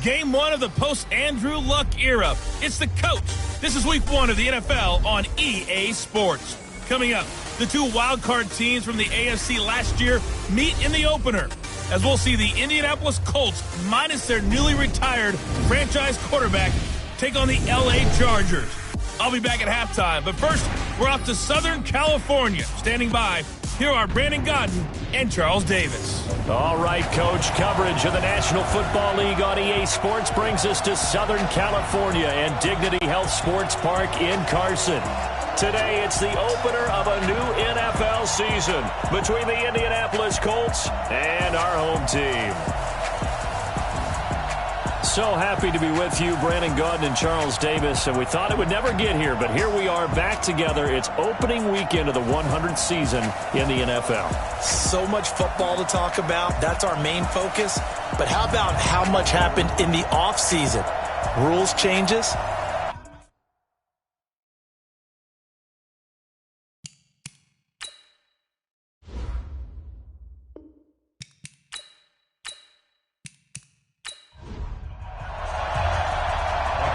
game one of the post-Andrew Luck era. It's the Coach. This is week one of the NFL on EA Sports. Coming up, the two wildcard teams from the AFC last year meet in the opener, as we'll see the Indianapolis Colts, minus their newly retired franchise quarterback, take on the LA Chargers. I'll be back at halftime, but first, we're off to Southern California. Standing by, here are Brandon Godden and Charles Davis. All right, Coach, coverage of the National Football League on EA Sports brings us to Southern California and Dignity Health Sports Park in Carson. Today, it's the opener of a new NFL season between the Indianapolis Colts and our home team. So happy to be with you, Brandon Godden and Charles Davis, and we thought it would never get here, but here we are back together. It's opening weekend of the 100th season in the NFL. So much football to talk about. That's our main focus. But how about how much happened in the offseason? Rules changes.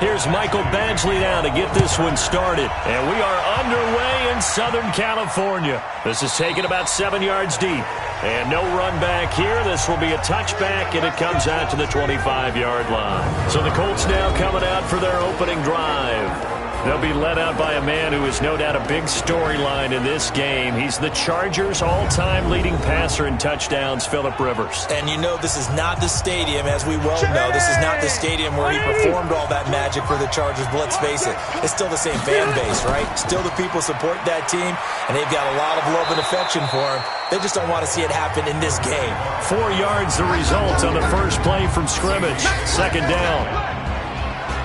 Here's Michael Badgley now to get this one started. And we are underway in Southern California. This is taken about 7 yards deep. And no run back here. This will be a touchback, and it comes out to the 25-yard line. So the Colts now coming out for their opening drive. They'll be led out by a man who is no doubt a big storyline in this game. He's the Chargers' all-time leading passer in touchdowns, Phillip Rivers. And you know this is not the stadium, as we well know. This is not the stadium where he performed all that magic for the Chargers, but let's face it, it's still the same fan base, right? Still the people support that team, and they've got a lot of love and affection for him. They just don't want to see it happen in this game. 4 yards the result on the first play from scrimmage. Second down.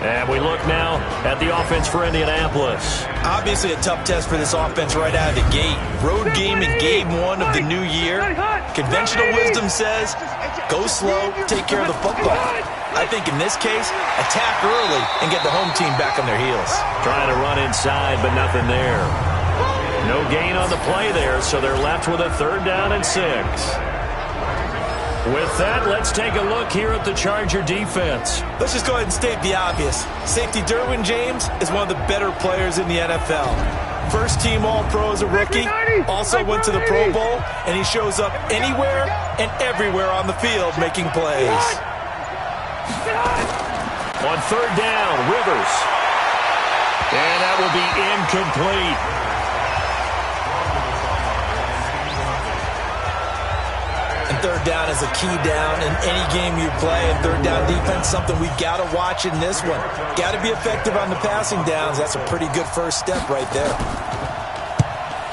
And we look now at the offense for Indianapolis. Obviously a tough test for this offense right out of the gate. Road game in game one of the new year. Conventional wisdom says, go slow, take care of the football. I think in this case, attack early and get the home team back on their heels. Trying to run inside, but nothing there. No gain on the play there, so they're left with a 3rd down and 6. With that, let's take a look here at the Charger defense. Let's just go ahead and state the obvious. Safety Derwin James is one of the better players in the NFL. First team All-Pro as a rookie, also went to the Pro Bowl, and he shows up anywhere and everywhere on the field making plays. On 3rd down, Rivers. And that will be incomplete. And 3rd down is a key down in any game you play, and 3rd down defense, something we got to watch in this one. Got to be effective on the passing downs. That's a pretty good first step right there.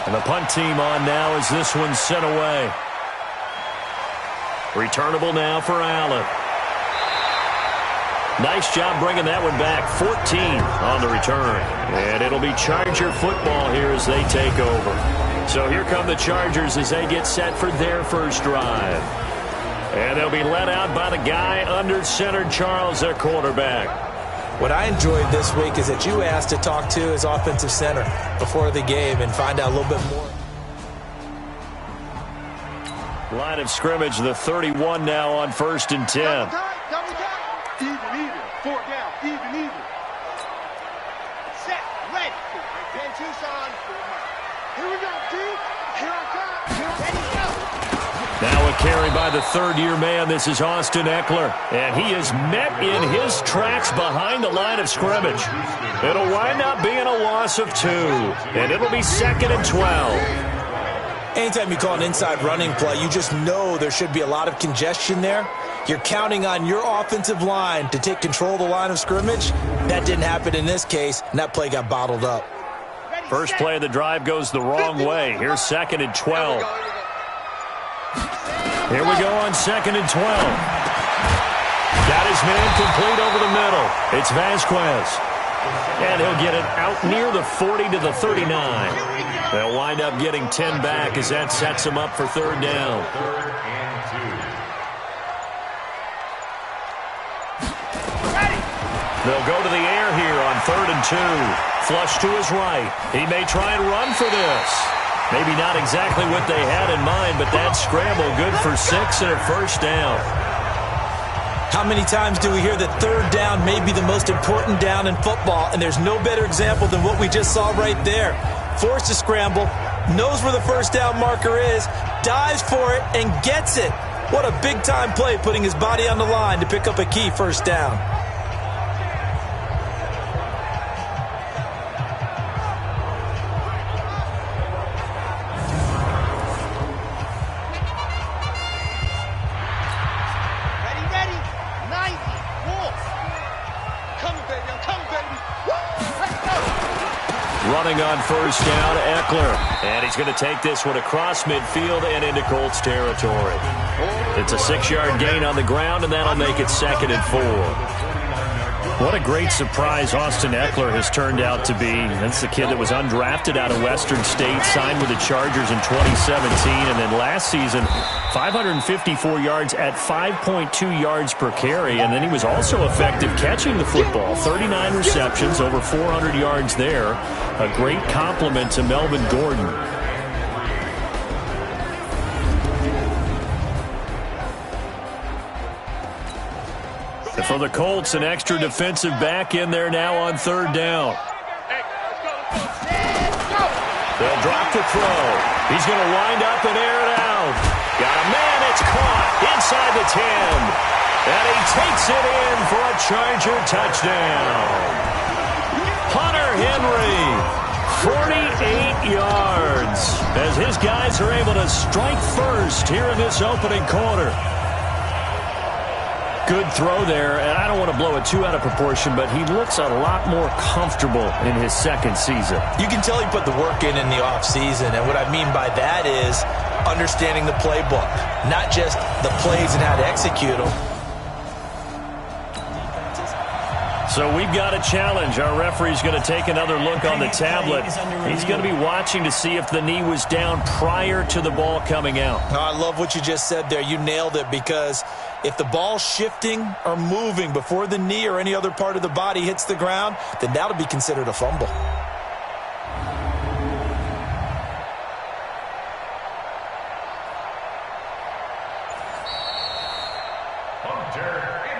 And the punt team on now as this one's sent away. Returnable now for Allen. Nice job bringing that one back. 14 on the return. And it'll be Charger football here as they take over. So here come the Chargers as they get set for their first drive. And they'll be led out by the guy under center, Charles, their quarterback. What I enjoyed this week is that you asked to talk to his offensive center before the game and find out a little bit more. Line of scrimmage, the 31 now on 1st and 10. Double time. Even. 4 down. Even. Set. Ready. Ben Tucson. Here we go, dude. Here I come. Ready, go. Now a carry by the 3rd-year man. This is Austin Eckler. And he is met in his tracks behind the line of scrimmage. It'll wind up being a loss of 2. And it'll be 2nd and 12. Anytime you call an inside running play, you just know there should be a lot of congestion there. You're counting on your offensive line to take control of the line of scrimmage. That didn't happen in this case, and that play got bottled up. First play of the drive goes the wrong way. Here's 2nd and 12. Here we go on 2nd and 12. Got his man complete over the middle. It's Vasquez. And he'll get it out near the 40 to the 39. They'll wind up getting 10 back as that sets them up for 3rd down. They'll go to the air here on 3rd and 2. Flush to his right. He may try and run for this. Maybe not exactly what they had in mind, but that scramble good for 6 and a first down. How many times do we hear that third down may be the most important down in football, and there's no better example than what we just saw right there. Forced to scramble, knows where the first down marker is, dives for it, and gets it. What a big-time play, putting his body on the line to pick up a key first down. Running on first down, Eckler. And he's going to take this one across midfield and into Colts territory. It's a 6-yard gain on the ground, and that'll make it 2nd and 4. What a great surprise Austin Eckler has turned out to be. That's the kid that was undrafted out of Western State, signed with the Chargers in 2017, and then last season, 554 yards at 5.2 yards per carry, and then he was also effective catching the football. 39 receptions, over 400 yards there. A great compliment to Melvin Gordon. For the Colts, an extra defensive back in there now on third down. They'll drop the throw. He's going to wind up and air it out. Got a man, it's caught inside the 10. And he takes it in for a Charger touchdown. Hunter Henry, 48 yards, as his guys are able to strike first here in this opening quarter. Good throw there, and I don't want to blow it too out of proportion, but he looks a lot more comfortable in his second season. You can tell he put the work in the offseason, and what I mean by that is understanding the playbook, not just the plays and how to execute them. So we've got a challenge. Our referee's going to take another look on the tablet. He's going to be watching to see if the knee was down prior to the ball coming out. Oh, I love what you just said there. You nailed it, because if the ball's shifting or moving before the knee or any other part of the body hits the ground, then that'll be considered a fumble.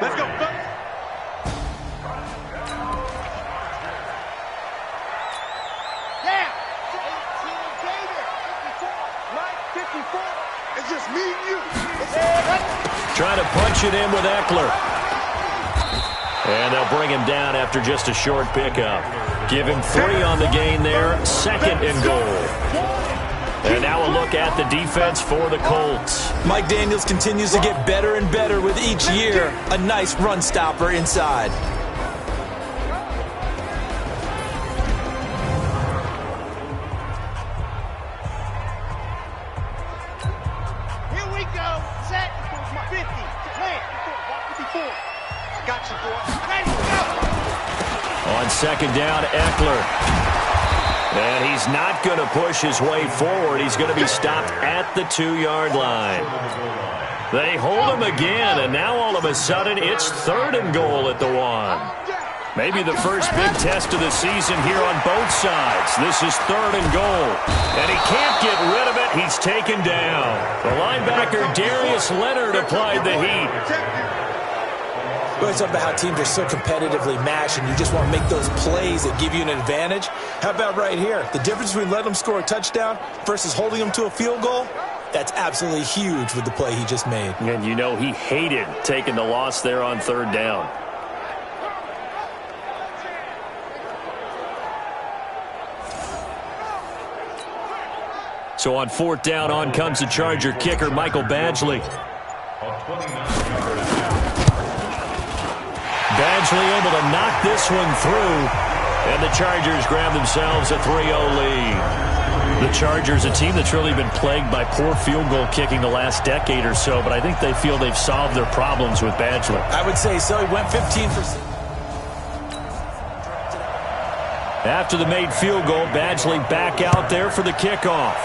Let's go. Yeah. 18 Gator. 54. It's just me and you. Trying to punch it in with Eckler. And they'll bring him down after just a short pickup. Give him 3 on the gain there. 2nd and goal. And now a look at the defense for the Colts. Mike Daniels continues to get better and better with each year. A nice run stopper inside. Here we go. Set. 50. Land. 54. I got you, boy. Ready to go. On 2nd down, Eckler. And he's not going to push his way forward. He's going to be stopped at the 2-yard line. They hold him again, and now all of a sudden it's 3rd and goal at the 1. Maybe the first big test of the season here on both sides. This is 3rd and goal. And he can't get rid of it. He's taken down. The linebacker, Darius Leonard, applied the heat. We always talk about how teams are so competitively matched, and you just want to make those plays that give you an advantage. How about right here? The difference between letting them score a touchdown versus holding them to a field goal, that's absolutely huge with the play he just made. And you know he hated taking the loss there on 3rd down. So on 4th down, on comes the Charger kicker, Michael Badgley. Badgley able to knock this one through, and the Chargers grab themselves a 3-0 lead. The Chargers, a team that's really been plagued by poor field goal kicking the last decade or so, but I think they feel they've solved their problems with Badgley. I would say so. He went 15%. After the made field goal, Badgley back out there for the kickoff.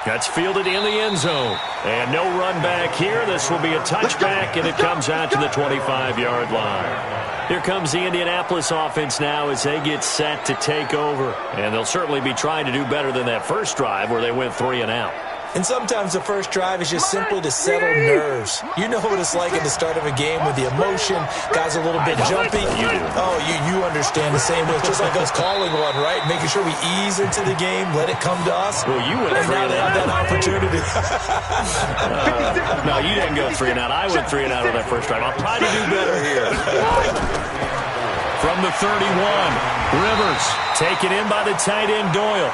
That's fielded in the end zone. And no run back here. This will be a touchback, and it comes out to the 25-yard line. Here comes the Indianapolis offense now as they get set to take over. And they'll certainly be trying to do better than that first drive where they went 3 and out. And sometimes the first drive is just simply to settle nerves. You know what it's like at the start of a game with the emotion, guys are a little bit jumpy. Oh, you understand the same way. It's just like us calling one, right? Making sure we ease into the game, let it come to us. Well, you went and now they have that opportunity. No, you didn't go 3 and out. I went 3 and out on that first drive. I'll try to do better here. From the 31, Rivers taken in by the tight end Doyle.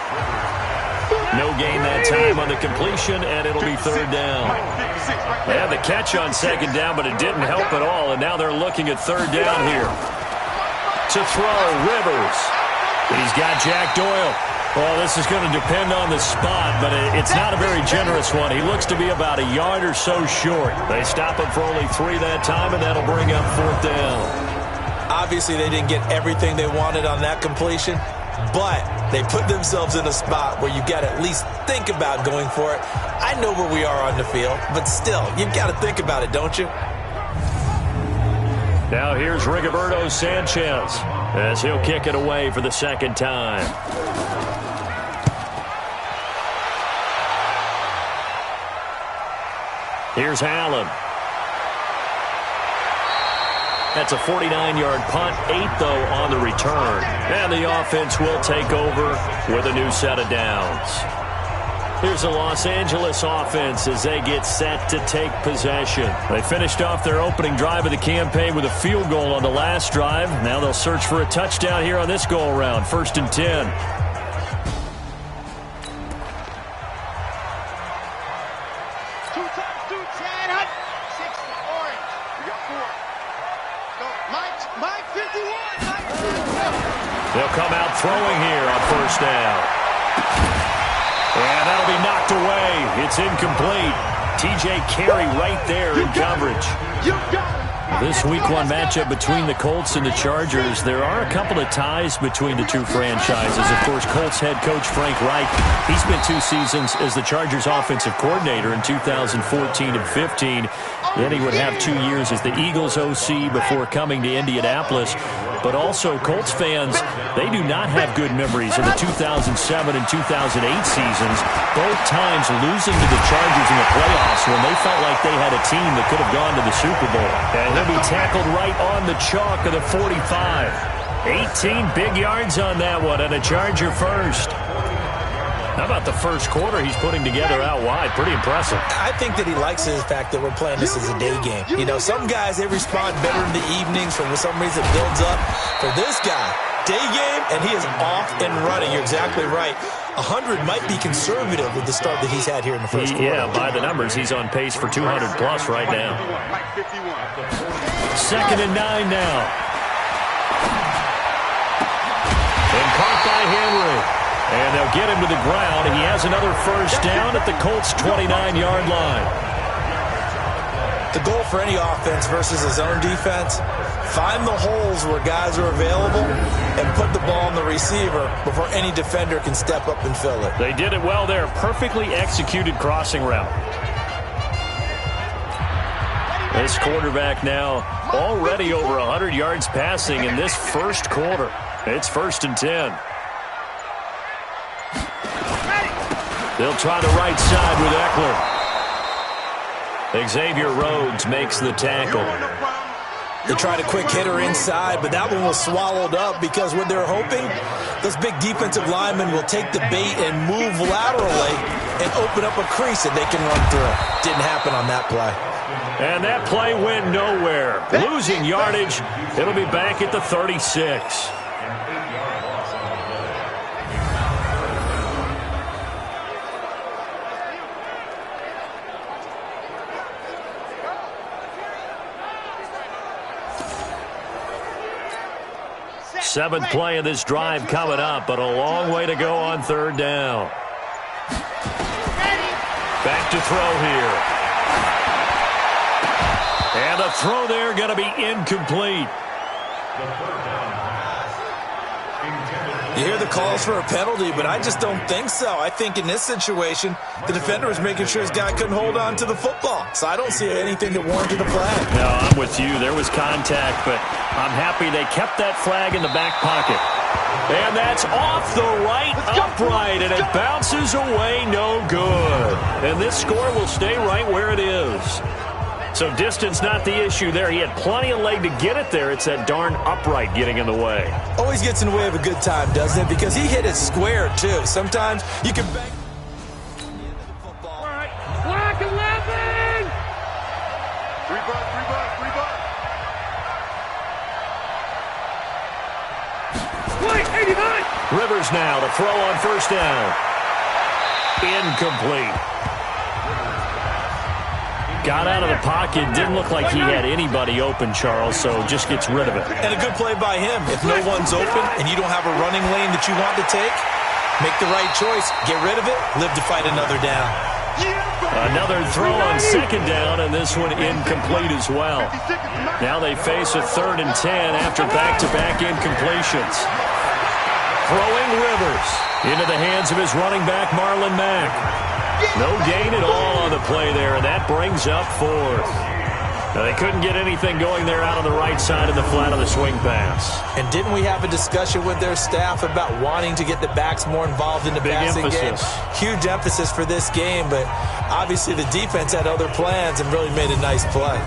No gain that time on the completion, and it'll be 3rd down. They had the catch on 2nd down, but it didn't help at all, and now they're looking at 3rd down here. To throw, Rivers. He's got Jack Doyle. Well, this is going to depend on the spot, but it's not a very generous one. He looks to be about a yard or so short. They stop him for only 3 that time, and that'll bring up 4th down. Obviously, they didn't get everything they wanted on that completion, but they put themselves in a spot where you've got to at least think about going for it. I know where we are on the field, but still, you've got to think about it, don't you? Now here's Rigoberto Sanchez as he'll kick it away for the 2nd time. Here's Allen. That's a 49-yard punt, 8 though on the return. And the offense will take over with a new set of downs. Here's the Los Angeles offense as they get set to take possession. They finished off their opening drive of the campaign with a field goal on the last drive. Now they'll search for a touchdown here on this go-around. 1st and 10. They'll come out throwing here on 1st down. And that'll be knocked away. It's incomplete. T.J. Carey right there in coverage. This Week 1 matchup between the Colts and the Chargers, there are a couple of ties between the two franchises. Of course, Colts head coach Frank Reich, he spent 2 seasons as the Chargers offensive coordinator in 2014 and 15. Then he would have 2 years as the Eagles OC before coming to Indianapolis. But also, Colts fans, they do not have good memories of the 2007 and 2008 seasons, both times losing to the Chargers in the playoffs when they felt like they had a team that could have gone to the Super Bowl. And he'll be tackled right on the chalk of the 45. 18 big yards on that one, and a Charger first. How about the first quarter he's putting together out wide? Pretty impressive. I think that he likes the fact that we're playing this as a day game. You know, some guys, they respond better in the evenings. For some reason, it builds up. For this guy, day game, and he is off and running. You're exactly right. 100 might be conservative with the start that he's had here in the first quarter. Yeah, by the numbers, he's on pace for 200-plus right now. 2nd and 9 now. And caught by Henry. And they'll get him to the ground. He has another first down at the Colts' 29-yard line. The goal for any offense versus his own defense, find the holes where guys are available and put the ball on the receiver before any defender can step up and fill it. They did it well there. Perfectly executed crossing route. This quarterback now already over 100 yards passing in this first quarter. It's 1st and 10. They'll try the right side with Eckler. Xavier Rhodes makes the tackle. They tried a quick hitter inside, but that one was swallowed up because what they're hoping, those big defensive linemen will take the bait and move laterally and open up a crease that they can run through. Didn't happen on that play. And that play went nowhere. Losing yardage. It'll be back at the 36. Seventh play of this drive coming up, but a long way to go on 3rd down. Back to throw here. And the throw there going to be incomplete. You hear the calls for a penalty, but I just don't think so. I think in this situation, the defender was making sure his guy couldn't hold on to the football. So I don't see anything that warranted a flag. No, I'm with you. There was contact, but I'm happy they kept that flag in the back pocket. And that's off the right upright, and it bounces away no good. And this score will stay right where it is. So distance not the issue there. He had plenty of leg to get it there. It's that darn upright getting in the way. Always gets in the way of a good time, doesn't it? Because he hit it square, too. Sometimes you can bang the end of the football. All right. Black 11! Rebutt. Play 89! Rivers now to throw on first down. Incomplete. Got out of the pocket. Didn't look like he had anybody open, Charles, so just gets rid of it. And a good play by him. If no one's open and you don't have a running lane that you want to take, make the right choice. Get rid of it. Live to fight another down. Another throw on second down, and this one incomplete as well. Now they face a 3rd and 10 after back-to-back incompletions. Throwing Rivers into the hands of his running back, Marlon Mack. No gain at all on the play there, and that brings up 4th. Now, they couldn't get anything going there out on the right side of the flat of the swing pass. And didn't we have a discussion with their staff about wanting to get the backs more involved in the passing game? Huge emphasis for this game, but obviously the defense had other plans and really made a nice play.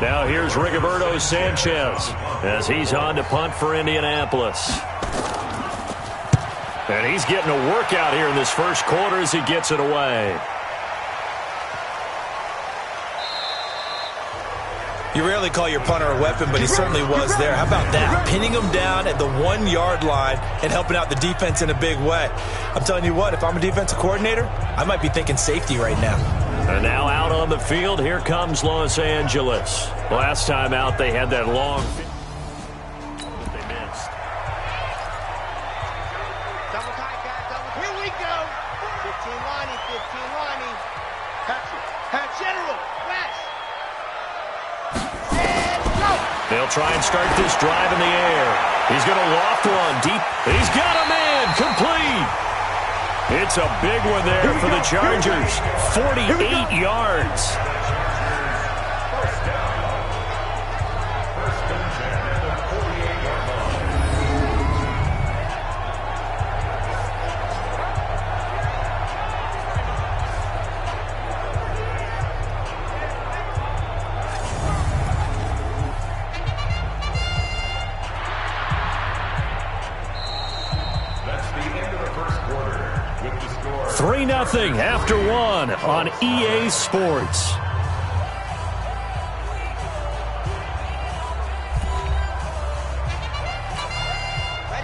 Now here's Rigoberto Sanchez as he's on to punt for Indianapolis. And he's getting a workout here in this first quarter as he gets it away. You rarely call your punter a weapon, but he certainly was there. How about that? Pinning him down at the 1-yard line and helping out the defense in a big way. I'm telling you what, if I'm a defensive coordinator, I might be thinking safety right now. And now out on the field, here comes Los Angeles. Last time out, they had that long... They'll try and start this drive in the air. He's going to loft one deep. He's got a man complete. It's a big one there for the Chargers. 48 yards. Nothing after 1 on EA Sports.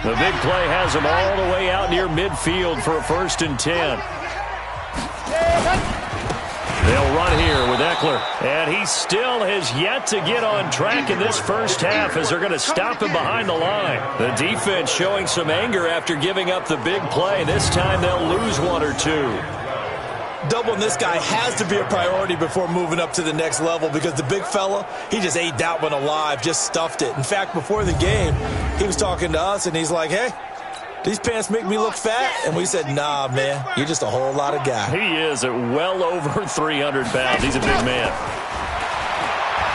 The big play has him all the way out near midfield for a 1st and 10. They'll run here with Eckler, and he still has yet to get on track in this first half as they're going to stop him behind the line. The defense showing some anger after giving up the big play. This time they'll lose 1 or 2. Doubling this guy has to be a priority before moving up to the next level because the big fella, he just ate that one alive, just stuffed it. In fact, before the game, he was talking to us, and he's like, hey, these pants make me look fat? And we said, nah, man, you're just a whole lot of guy. He is at well over 300 pounds. He's a big man.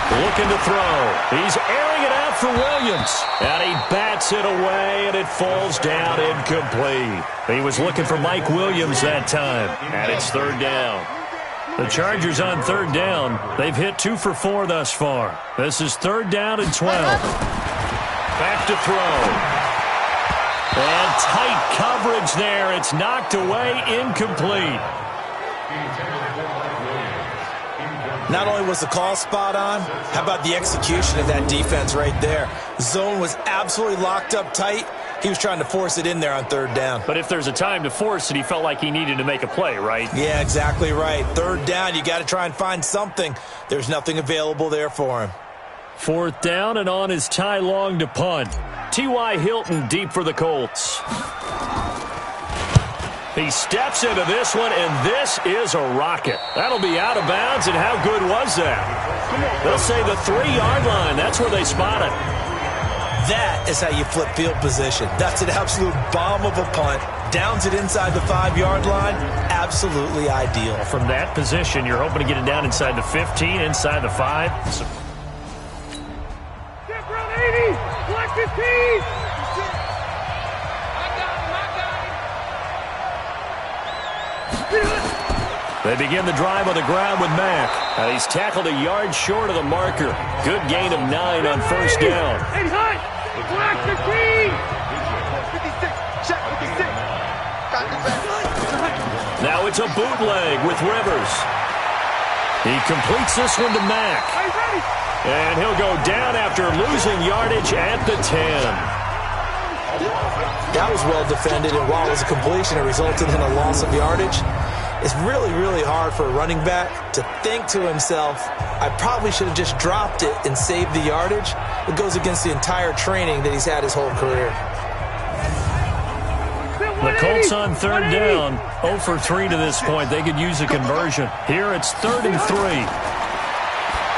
Looking to throw. He's airing it out for Williams. And he bats it away, and it falls down incomplete. He was looking for Mike Williams that time. And it's 3rd down. The Chargers on 3rd down. They've hit 2 for 4 thus far. This is 3rd down and 12. Back to throw. And tight coverage there. It's knocked away, incomplete. Not only was the call spot on, how about the execution of that defense right there? Zone was absolutely locked up tight. He was trying to force it in there on 3rd down. But if there's a time to force it, he felt like he needed to make a play, right? Yeah, exactly right. 3rd down, you got to try and find something. There's nothing available there for him. 4th down, and on is Ty Long to punt. T.Y. Hilton deep for the Colts. He steps into this one, and this is a rocket. That'll be out of bounds, and how good was that? They'll say the 3-yard line. That's where they spot it. That is how you flip field position. That's an absolute bomb of a punt. Downs it inside the 5-yard line. Absolutely ideal. From that position, you're hoping to get it down inside the 15, inside the 5. Step around 80. Black 15. They begin the drive on the ground with Mack. And he's tackled a yard short of the marker. Good gain of 9 on first down. 80 high. Black 15. 56. Check 56. Now it's a bootleg with Rivers. He completes this one to Mack. And he'll go down after losing yardage at the 10. That was well defended, and while it was a completion, it resulted in a loss of yardage. It's really, really hard for a running back to think to himself, I probably should have just dropped it and saved the yardage. It goes against the entire training that he's had his whole career. The Colts on third down, 0 for 3 to this point. They could use a conversion. Here it's 3rd and 3.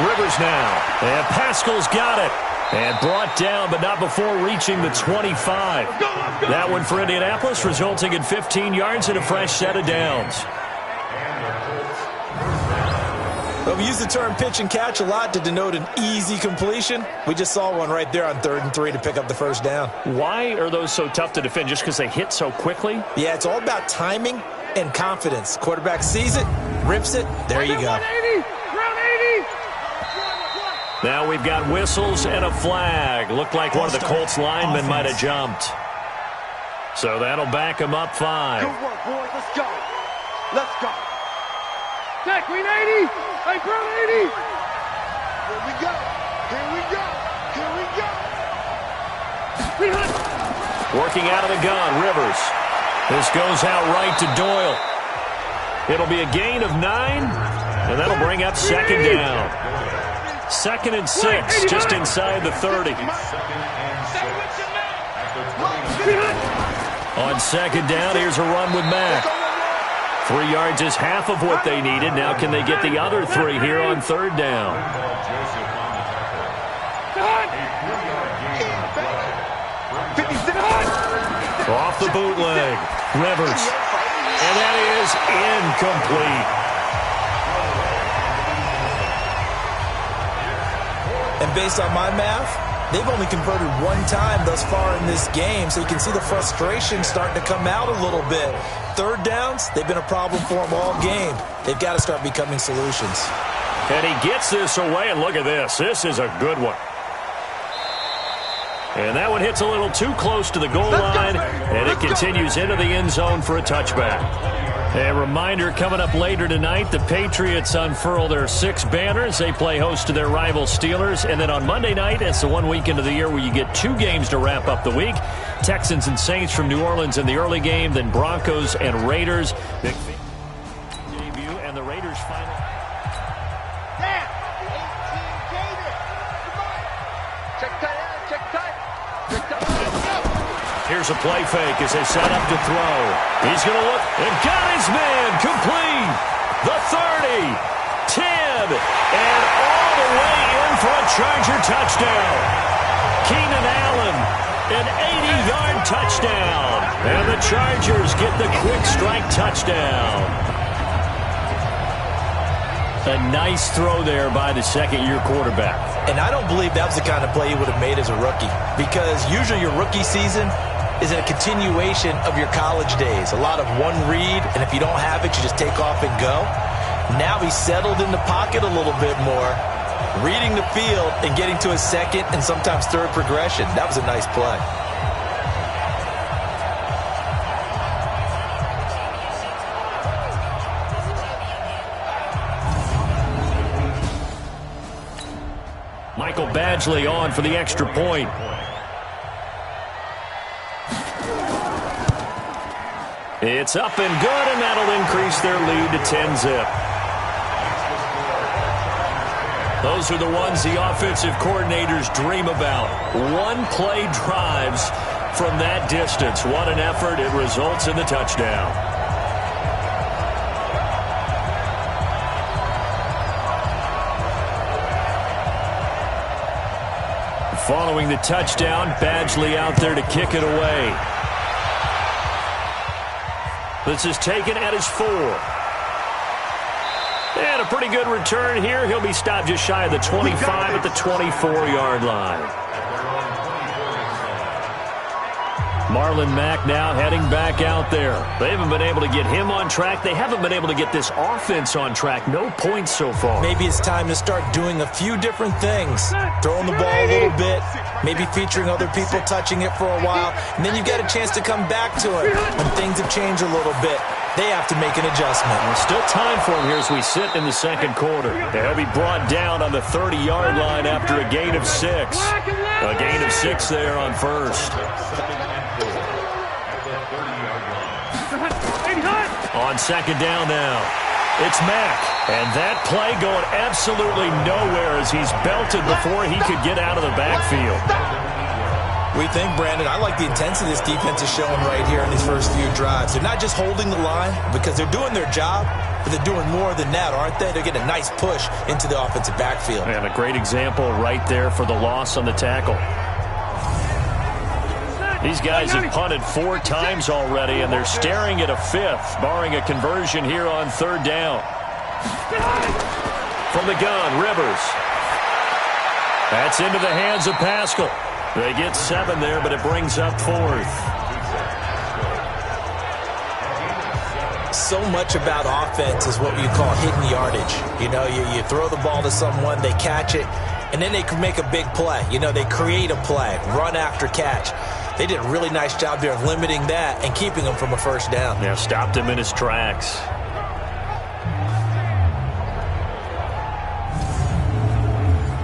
Rivers now, and Pascal's got it. And brought down, but not before reaching the 25. That one for Indianapolis, resulting in 15 yards and a fresh set of downs. Well, we use the term pitch and catch a lot to denote an easy completion. We just saw one right there on 3rd and 3 to pick up the first down. Why are those so tough to defend? Just because they hit so quickly? Yeah, it's all about timing and confidence. Quarterback sees it, rips it, there you go. Now we've got whistles and a flag. Looked like one of the Colts linemen might have jumped. So that'll back him up 5. Good work, boys. Let's go. Let's go. Check, Queen 80. Hey, Brown 80. Here we go. Here we go. Here we go. Working out of the gun, Rivers. This goes out right to Doyle. It'll be a gain of 9, and that'll bring up 2nd down. 2nd and 6, just inside the 30. On 2nd down, here's a run with Mack. 3 yards is half of what they needed. Now can they get the other 3 here on 3rd down? Off the bootleg. Rivers. And that is incomplete. And based on my math, they've only converted 1 time thus far in this game, so you can see the frustration starting to come out a little bit. 3rd downs, they've been a problem for them all game. They've got to start becoming solutions. And he gets this away, and look at this. This is a good one. And that one hits a little too close to the goal line, and it continues into the end zone for a touchback. A reminder coming up later tonight, the Patriots unfurl their 6 banners. They play host to their rival Steelers. And then on Monday night, it's the one weekend of the year where you get 2 games to wrap up the week. Texans and Saints from New Orleans in the early game, then Broncos and Raiders. Big debut, and the Raiders final. Here's a play fake as they set up to throw. He's going to look and got his man complete. The 30, 10, and all the way in for a Charger touchdown. Keenan Allen, an 80-yard touchdown. And the Chargers get the quick strike touchdown. A nice throw there by the second-year quarterback. And I don't believe that was the kind of play he would have made as a rookie, because usually your rookie season is a continuation of your college days. A lot of one read, and if you don't have it, you just take off and go. Now he's settled in the pocket a little bit more, reading the field and getting to his second and sometimes third progression. That was a nice play. Michael Badgley on for the extra point. It's up and good, and that'll increase their lead to 10-zip. Those are the ones the offensive coordinators dream about. One-play drives from that distance. What an effort. It results in the touchdown. Following the touchdown, Badgley out there to kick it away. This is taken at his 4. And a pretty good return here. He'll be stopped just shy of the 25 at the 24-yard line. Marlon Mack now heading back out there. They haven't been able to get him on track. They haven't been able to get this offense on track. No points so far. Maybe it's time to start doing a few different things. Throwing the ball a little bit, maybe featuring other people touching it for a while, and then you get a chance to come back to it when things have changed a little bit. They have to make an adjustment. There's still time for him here as we sit in the second quarter. He'll be brought down on the 30-yard line after a gain of 6. A gain of 6 there on first. On second down now, it's Mack. And that play going absolutely nowhere as he's belted before he could get out of the backfield. We think, Brandon, I like the intensity this defense is showing right here in these first few drives. They're not just holding the line because they're doing their job, but they're doing more than that, aren't they? They're getting a nice push into the offensive backfield. And a great example right there for the loss on the tackle. These guys have punted 4 times already, and they're staring at a 5th, barring a conversion here on third down. From the gun, Rivers. That's into the hands of Pascal. They get 7 there, but it brings up 4th. So much about offense is what you call hidden yardage. You know, you throw the ball to someone, they catch it, and then they can make a big play. You know, they create a play, run after catch. They did a really nice job there of limiting that and keeping him from a first down. Yeah, stopped him in his tracks.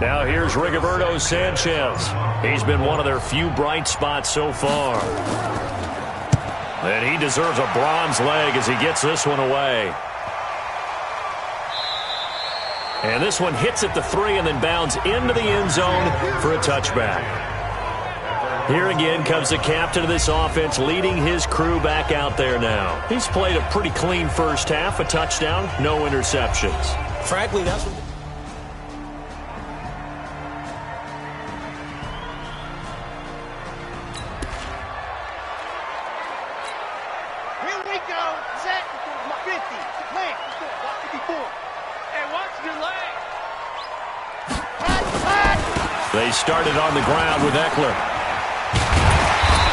Now here's Rigoberto Sanchez. He's been one of their few bright spots so far. And he deserves a bronze leg as he gets this one away. And this one hits at the 3 and then bounds into the end zone for a touchback. Here again comes the captain of this offense leading his crew back out there now. He's played a pretty clean first half, a touchdown, no interceptions. Frankly, that's what... Here we go. Set. 50. Man, 54. Hey, watch your leg. They started on the ground with Eckler.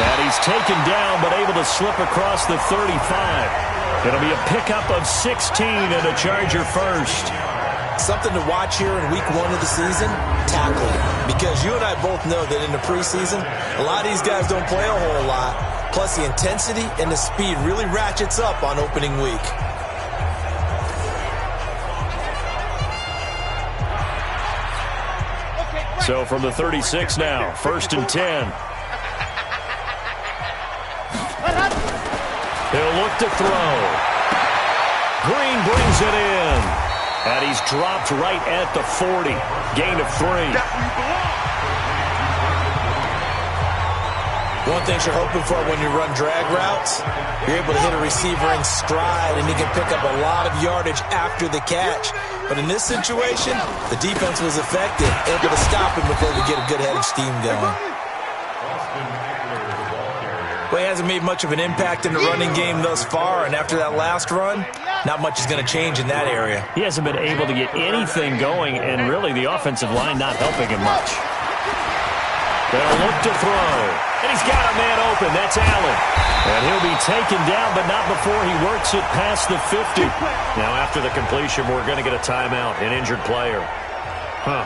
And he's taken down, but able to slip across the 35. It'll be a pickup of 16 and a Charger first. Something to watch here in week 1 of the season, tackling. Because you and I both know that in the preseason, a lot of these guys don't play a whole lot. Plus, the intensity and the speed really ratchets up on opening week. So from the 36 now, 1st and 10. He'll look to throw. Green brings it in. And he's dropped right at the 40. Gain of 3. One thing you're hoping for when you run drag routes, you're able to hit a receiver in stride, and he can pick up a lot of yardage after the catch. But in this situation, the defense was effective, able to stop him before we get a good head of steam going. Well, he hasn't made much of an impact in the running game thus far, and after that last run, not much is going to change in that area. He hasn't been able to get anything going, and really the offensive line not helping him much. They'll look to throw, and he's got a man open. That's Allen. And he'll be taken down, but not before he works it past the 50. Now, after the completion, we're going to get a timeout, an injured player.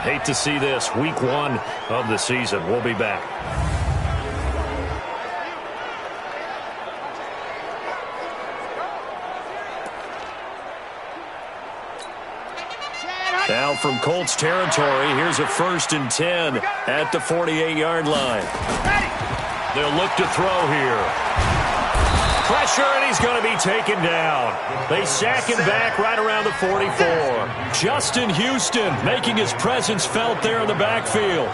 Hate to see this. Week 1 of the season. We'll be back. Now from Colts territory, here's a 1st and 10 at the 48-yard line. They'll look to throw here. Pressure, and he's going to be taken down. They sack him back right around the 44. Justin Houston making his presence felt there in the backfield.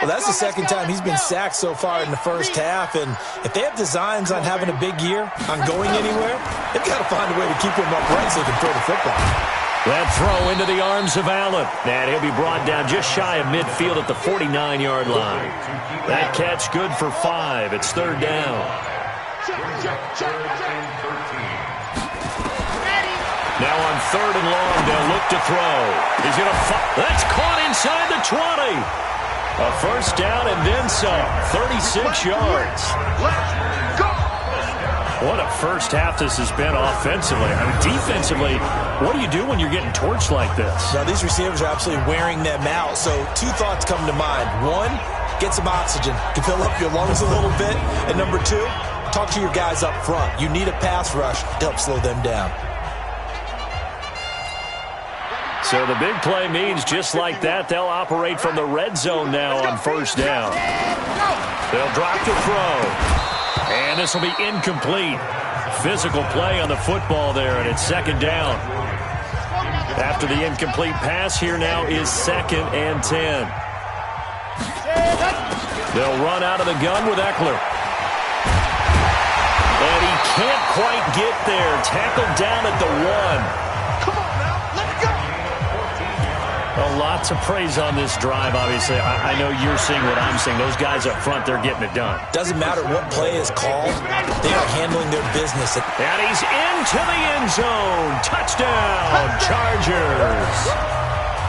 Well, that's the second time he's been sacked so far in the first half, and if they have designs on having a big year, on going anywhere, they've got to find a way to keep him upright so they can throw the football. That throw into the arms of Allen. And he'll be brought down just shy of midfield at the 49-yard line. That catch good for 5. It's third down. Now on third and long, they'll look to throw. He's going to that's caught inside the 20. A first down and then some. 36 yards. What a first half this has been offensively. I mean, defensively, what do you do when you're getting torched like this? Now, these receivers are absolutely wearing them out. So 2 thoughts come to mind. 1, get some oxygen to fill up your lungs a little bit. And number 2, talk to your guys up front. You need a pass rush to help slow them down. So the big play means just like that, they'll operate from the red zone now on first down. They'll drop the throw. And this will be incomplete. Physical play on the football there, and it's second down. After the incomplete pass, here now is 2nd and 10. They'll run out of the gun with Eckler. And he can't quite get there. Tackled down at the 1. A lot to praise on this drive, obviously. I know you're seeing what I'm seeing. Those guys up front, they're getting it done. Doesn't matter what play is called. They are handling their business. And he's into the end zone. Touchdown, Chargers.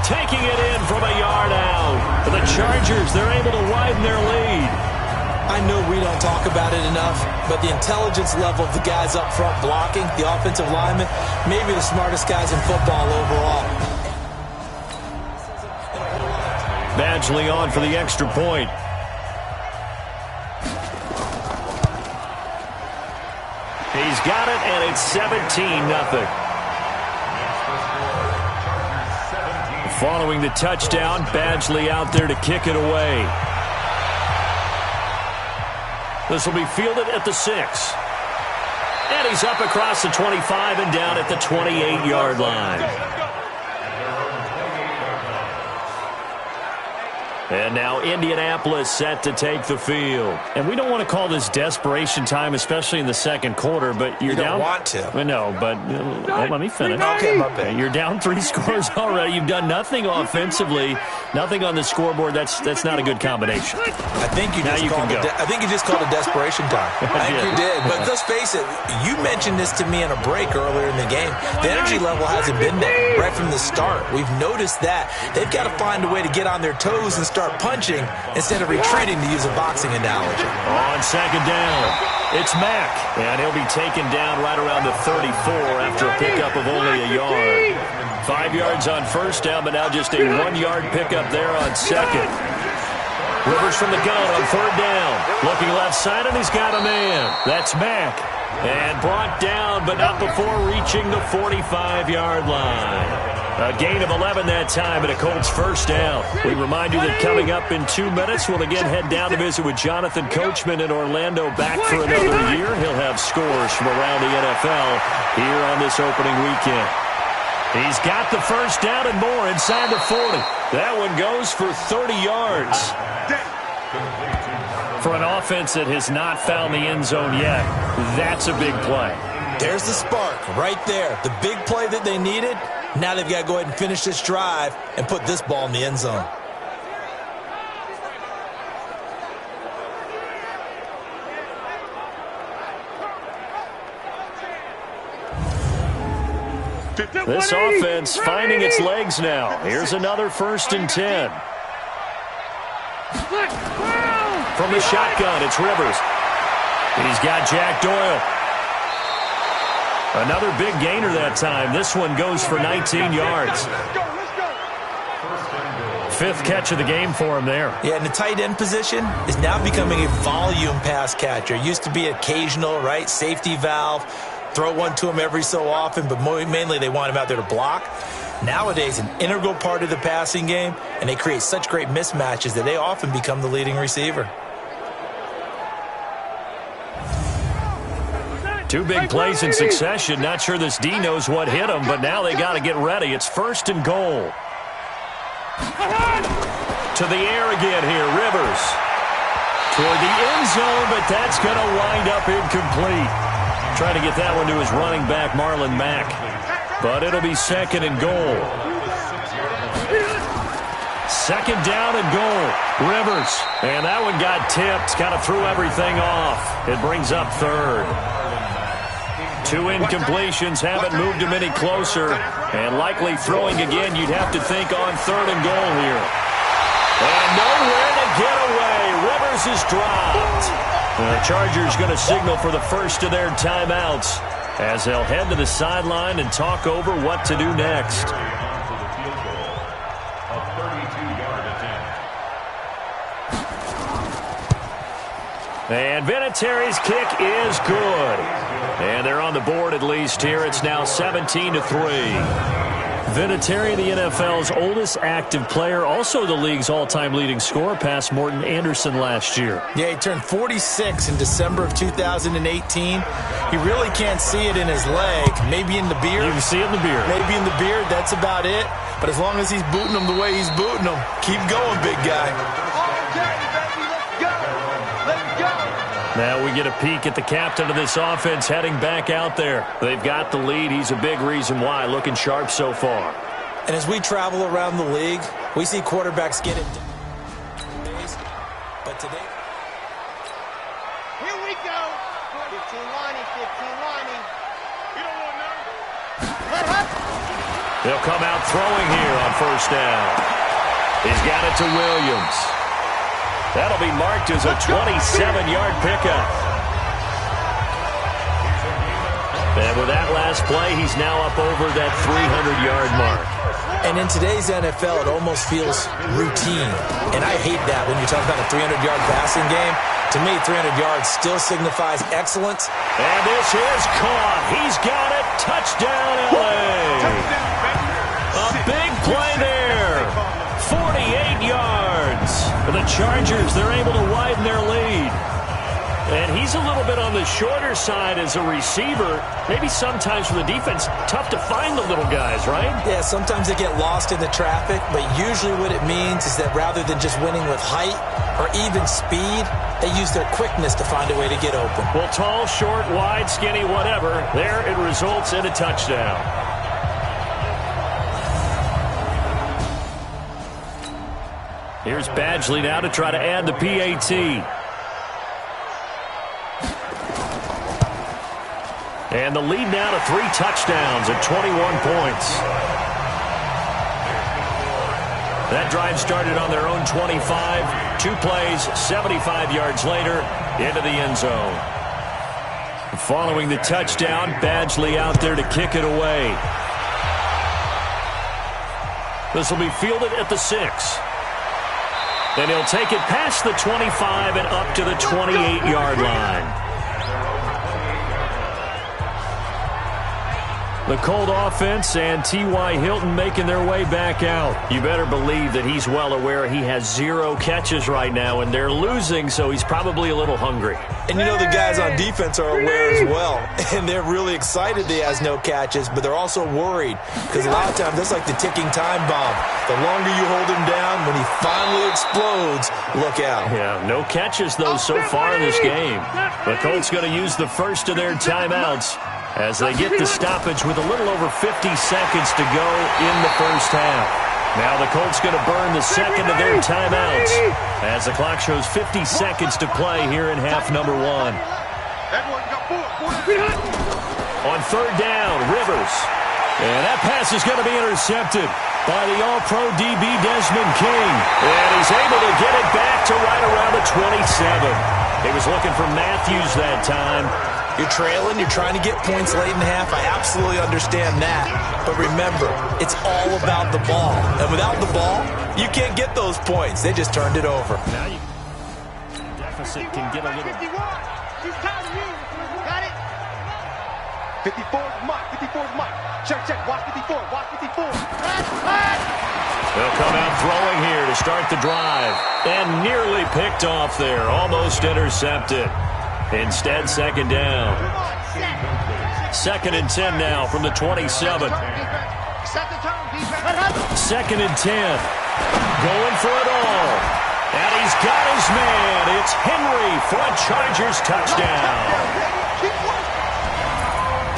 Taking it in from a yard out. For the Chargers, they're able to widen their lead. I know we don't talk about it enough, but the intelligence level of the guys up front blocking, the offensive linemen, maybe the smartest guys in football overall. Badgley on for the extra point. He's got it, and it's 17-0. Following the touchdown, Badgley out there to kick it away. This will be fielded at the 6. And he's up across the 25 and down at the 28-yard line. And now Indianapolis set to take the field. And we don't want to call this desperation time, especially in the second quarter, but you're down. You don't want to. No, but let me finish. Okay, my bad. You're down 3 scores already. You've done nothing offensively, nothing on the scoreboard. That's not a good combination. I think you just called it desperation time. I think you did. But let's face it, you mentioned this to me in a break earlier in the game. The energy level hasn't been there right from the start. We've noticed that. They've got to find a way to get on their toes and start punching instead of retreating, to use a boxing analogy. On second down, it's Mack, and he'll be taken down right around the 34 after a pickup of only a yard. 5 yards on first down, but now just a 1-yard pickup there on second. Rivers from the gun on third down. Looking left side, and he's got a man. That's Mack. And brought down, but not before reaching the 45-yard line. A gain of 11 that time, and a Colts first down. We remind you that coming up in 2 minutes, we'll again head down to visit with Jonathan Coachman in Orlando, back for another year. He'll have scores from around the NFL here on this opening weekend. He's got the first down and more inside the 40. That one goes for 30 yards. For an offense that has not found the end zone yet, that's a big play. There's the spark right there. The big play that they needed. Now they've got to go ahead and finish this drive and put this ball in the end zone. This offense finding its legs now. Here's another 1st and 10. From the shotgun, it's Rivers. He's got Jack Doyle. Another big gainer that time. This one goes for 19 yards. 5th catch of the game for him there. Yeah, and the tight end position is now becoming a volume pass catcher. Used to be occasional, right? Safety valve. Throw one to him every so often, but mainly they want him out there to block. Nowadays, an integral part of the passing game, and they create such great mismatches that they often become the leading receiver. 2 big plays in succession. Not sure this D knows what hit him, but now they got to get ready. It's 1st and goal. To the air again here, Rivers. Toward the end zone, but that's going to wind up incomplete. Trying to get that one to his running back, Marlon Mack. but it'll be second and goal. Second down and goal. Rivers. And that one got tipped. Kind of threw everything off. It brings up third. 2 incompletions haven't moved him any closer. And likely throwing again, you'd have to think on third and goal here. And nowhere to get away. Rivers is dropped. The Chargers going to signal for the first of their timeouts as they'll head to the sideline and talk over what to do next. And Vinatieri's kick is good. And they're on the board at least here. It's now 17-3. Vinatieri, the NFL's oldest active player, also the league's all-time leading scorer, past Morton Anderson last year. Yeah, he turned 46 in December of 2018. He really can't see it in his leg. Maybe in the beard. You can see it in the beard. Maybe in the beard. That's about it. But as long as he's booting him the way he's booting him, keep going, big guy. Now we get a peek at the captain of this offense heading back out there. They've got the lead. He's a big reason why. Looking sharp so far. And as we travel around the league, we see quarterbacks get it. But today... Here we go. 15 lining, 15 lining. You don't want none. They'll come out throwing here on first down. He's got it to Williams. That'll be marked as a 27-yard pickup. And with that last play, he's now up over that 300-yard mark. And in today's NFL, it almost feels routine. And I hate that when you talk about a 300-yard passing game. To me, 300 yards still signifies excellence. And this is caught. He's got it. Touchdown, L.A. A big play there. 48 yards. For the Chargers, they're able to widen their lead. And he's a little bit on the shorter side as a receiver. Maybe sometimes for the defense, tough to find the little guys, right? Yeah, sometimes they get lost in the traffic, but usually what it means is that rather than just winning with height or even speed, they use their quickness to find a way to get open. Well, tall, short, wide, skinny, whatever, there it results in a touchdown. Here's Badgley now to try to add the PAT. And the lead now to 3 touchdowns at 21 points. That drive started on their own 25. 2 plays, 75 yards later, into the end zone. Following the touchdown, Badgley out there to kick it away. This will be fielded at the 6. Then he'll take it past the 25 and up to the 28-yard line. The Colt offense and T.Y. Hilton making their way back out. You better believe that he's well aware he has 0 catches right now, and they're losing, so he's probably a little hungry. And you know the guys on defense are aware as well. And they're really excited that he has no catches, but they're also worried. Because a lot of times, that's like the ticking time bomb. The longer you hold him down, when he finally explodes, look out. Yeah, no catches, though, so far in this game. The Colts going to use the first of their timeouts as they get the stoppage with a little over 50 seconds to go in the first half. Now the Colts going to burn the second of their timeouts as the clock shows 50 seconds to play here in half number 1. On third down, Rivers. And that pass is going to be intercepted by the All-Pro DB Desmond King. And he's able to get it back to right around the 27. He was looking for Matthews that time. You're trailing, you're trying to get points late in half. I absolutely understand that. But remember, it's all about the ball. And without the ball, you can't get those points. They just turned it over. Now deficit can get a little... 51. She's counting you. Got it? 54 is Mike. 54 is Mike. Check. Watch 54. Watch 54. They'll come out throwing here to start the drive. And nearly picked off there. Almost intercepted. Instead, second down. Second and 10 now from the 27. Second and 10. Going for it all. And he's got his man. It's Henry for a Chargers touchdown.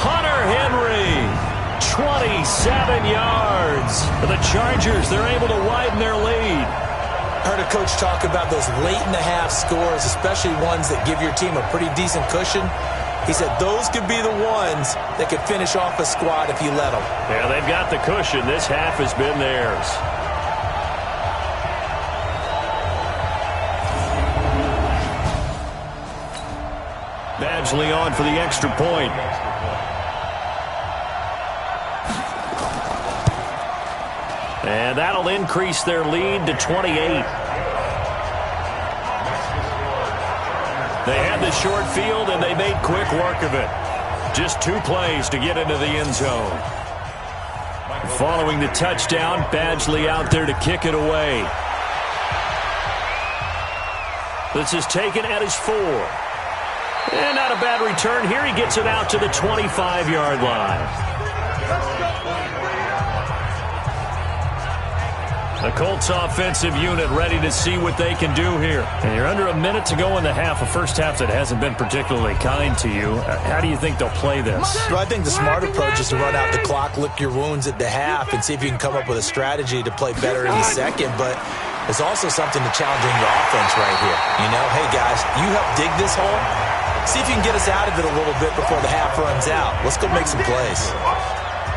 Hunter Henry 27 yards. For the Chargers, they're able to widen their lead. Heard a coach talk about those late-in-the-half scores, especially ones that give your team a pretty decent cushion. He said those could be the ones that could finish off a squad if you let them. Yeah, they've got the cushion. This half has been theirs. Badgley on for the extra point. And that'll increase their lead to 28. They had the short field, and they made quick work of it. Just 2 plays to get into the end zone. Following the touchdown, Badgley out there to kick it away. This is taken at his 4. And not a bad return here. He gets it out to the 25-yard line. The Colts offensive unit ready to see what they can do here. And you're under a minute to go in the half, a first half that hasn't been particularly kind to you. How do you think they'll play this? Well, I think the smart approach is to run out the clock, lick your wounds at the half, and see if you can come up with a strategy to play better in the second. But there's also something to challenging your offense right here. You know, hey, guys, you help dig this hole. See if you can get us out of it a little bit before the half runs out. Let's go make some plays.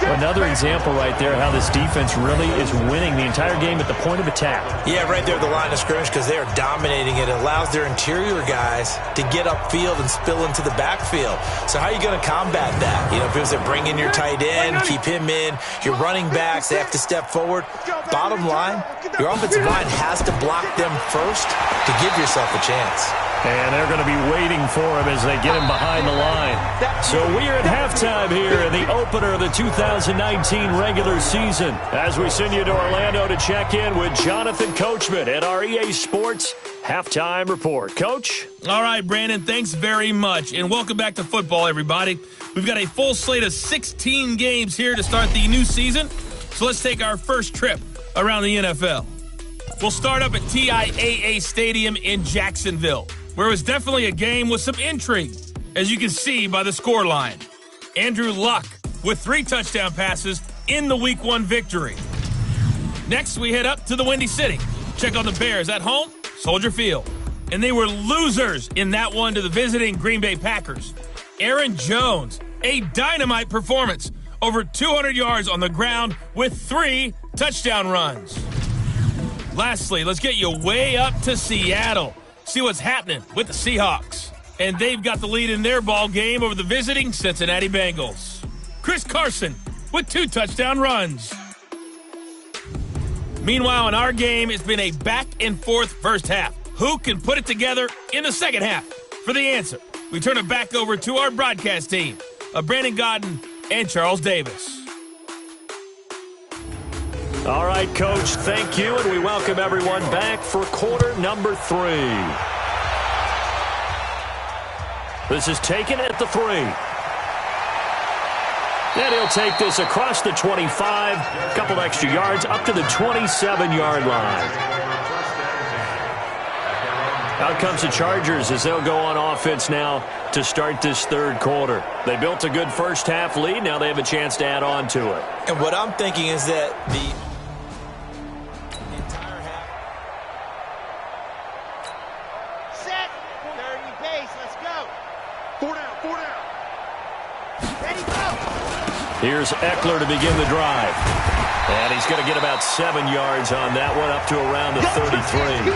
Another example right there how this defense really is winning the entire game at the point of attack. Yeah, right there at the line of scrimmage because they are dominating it. It allows their interior guys to get upfield and spill into the backfield. So how are you going to combat that? You know, if it was to bring in your tight end, keep him in, your running backs, they have to step forward. Bottom line, your offensive line has to block them first to give yourself a chance. And they're going to be waiting for him as they get him behind the line. So we are at halftime here in the opener of the 2019 regular season as we send you to Orlando to check in with Jonathan Coachman at our EA Sports Halftime Report. Coach? All right, Brandon, thanks very much. And welcome back to football, everybody. We've got a full slate of 16 games here to start the new season. So let's take our first trip around the NFL. We'll start up at TIAA Stadium in Jacksonville, where it was definitely a game with some intrigue, as you can see by the scoreline. Andrew Luck with 3 touchdown passes in the Week 1 victory. Next, we head up to the Windy City. Check on the Bears at home, Soldier Field. And they were losers in that one to the visiting Green Bay Packers. Aaron Jones, a dynamite performance, over 200 yards on the ground with 3 touchdown runs. Lastly, let's get you way up to Seattle. See what's happening with the Seahawks. And they've got the lead in their ball game over the visiting Cincinnati Bengals. Chris Carson with 2 touchdown runs. Meanwhile, in our game, it's been a back-and-forth first half. Who can put it together in the second half? For the answer, we turn it back over to our broadcast team of Brandon Godden and Charles Davis. All right, Coach, thank you, and we welcome everyone back for quarter number 3. This is taken at the 3. And he'll take this across the 25, a couple extra yards, up to the 27-yard line. Out comes the Chargers as they'll go on offense now to start this third quarter. They built a good first half lead. Now they have a chance to add on to it. And what I'm thinking is that the entire half. Set. 30 pace. Let's go. 4 down, 4 down. Ready, go. Here's Eckler to begin the drive. And he's going to get about 7 yards on that one, up to around the 33.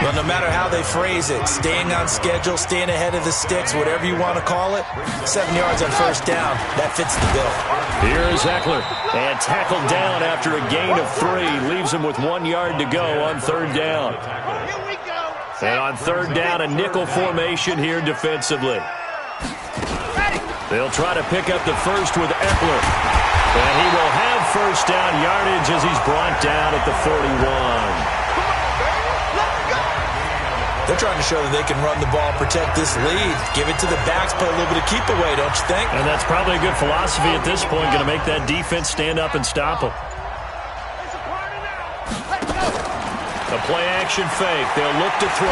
Well, no matter how they phrase it, staying on schedule, staying ahead of the sticks, whatever you want to call it, 7 yards on first down, that fits the bill. Here's Eckler, and tackled down after a gain of 3. Leaves him with 1 yard to go on third down. Here we go. And on third down, a nickel formation here defensively. They'll try to pick up the first with Eckler. And he will have first down yardage as he's brought down at the 41. They're trying to show that they can run the ball, protect this lead, give it to the backs, put a little bit of keep away, don't you think? And that's probably a good philosophy at this point, going to make that defense stand up and stop them. A play-action fake. They'll look to throw.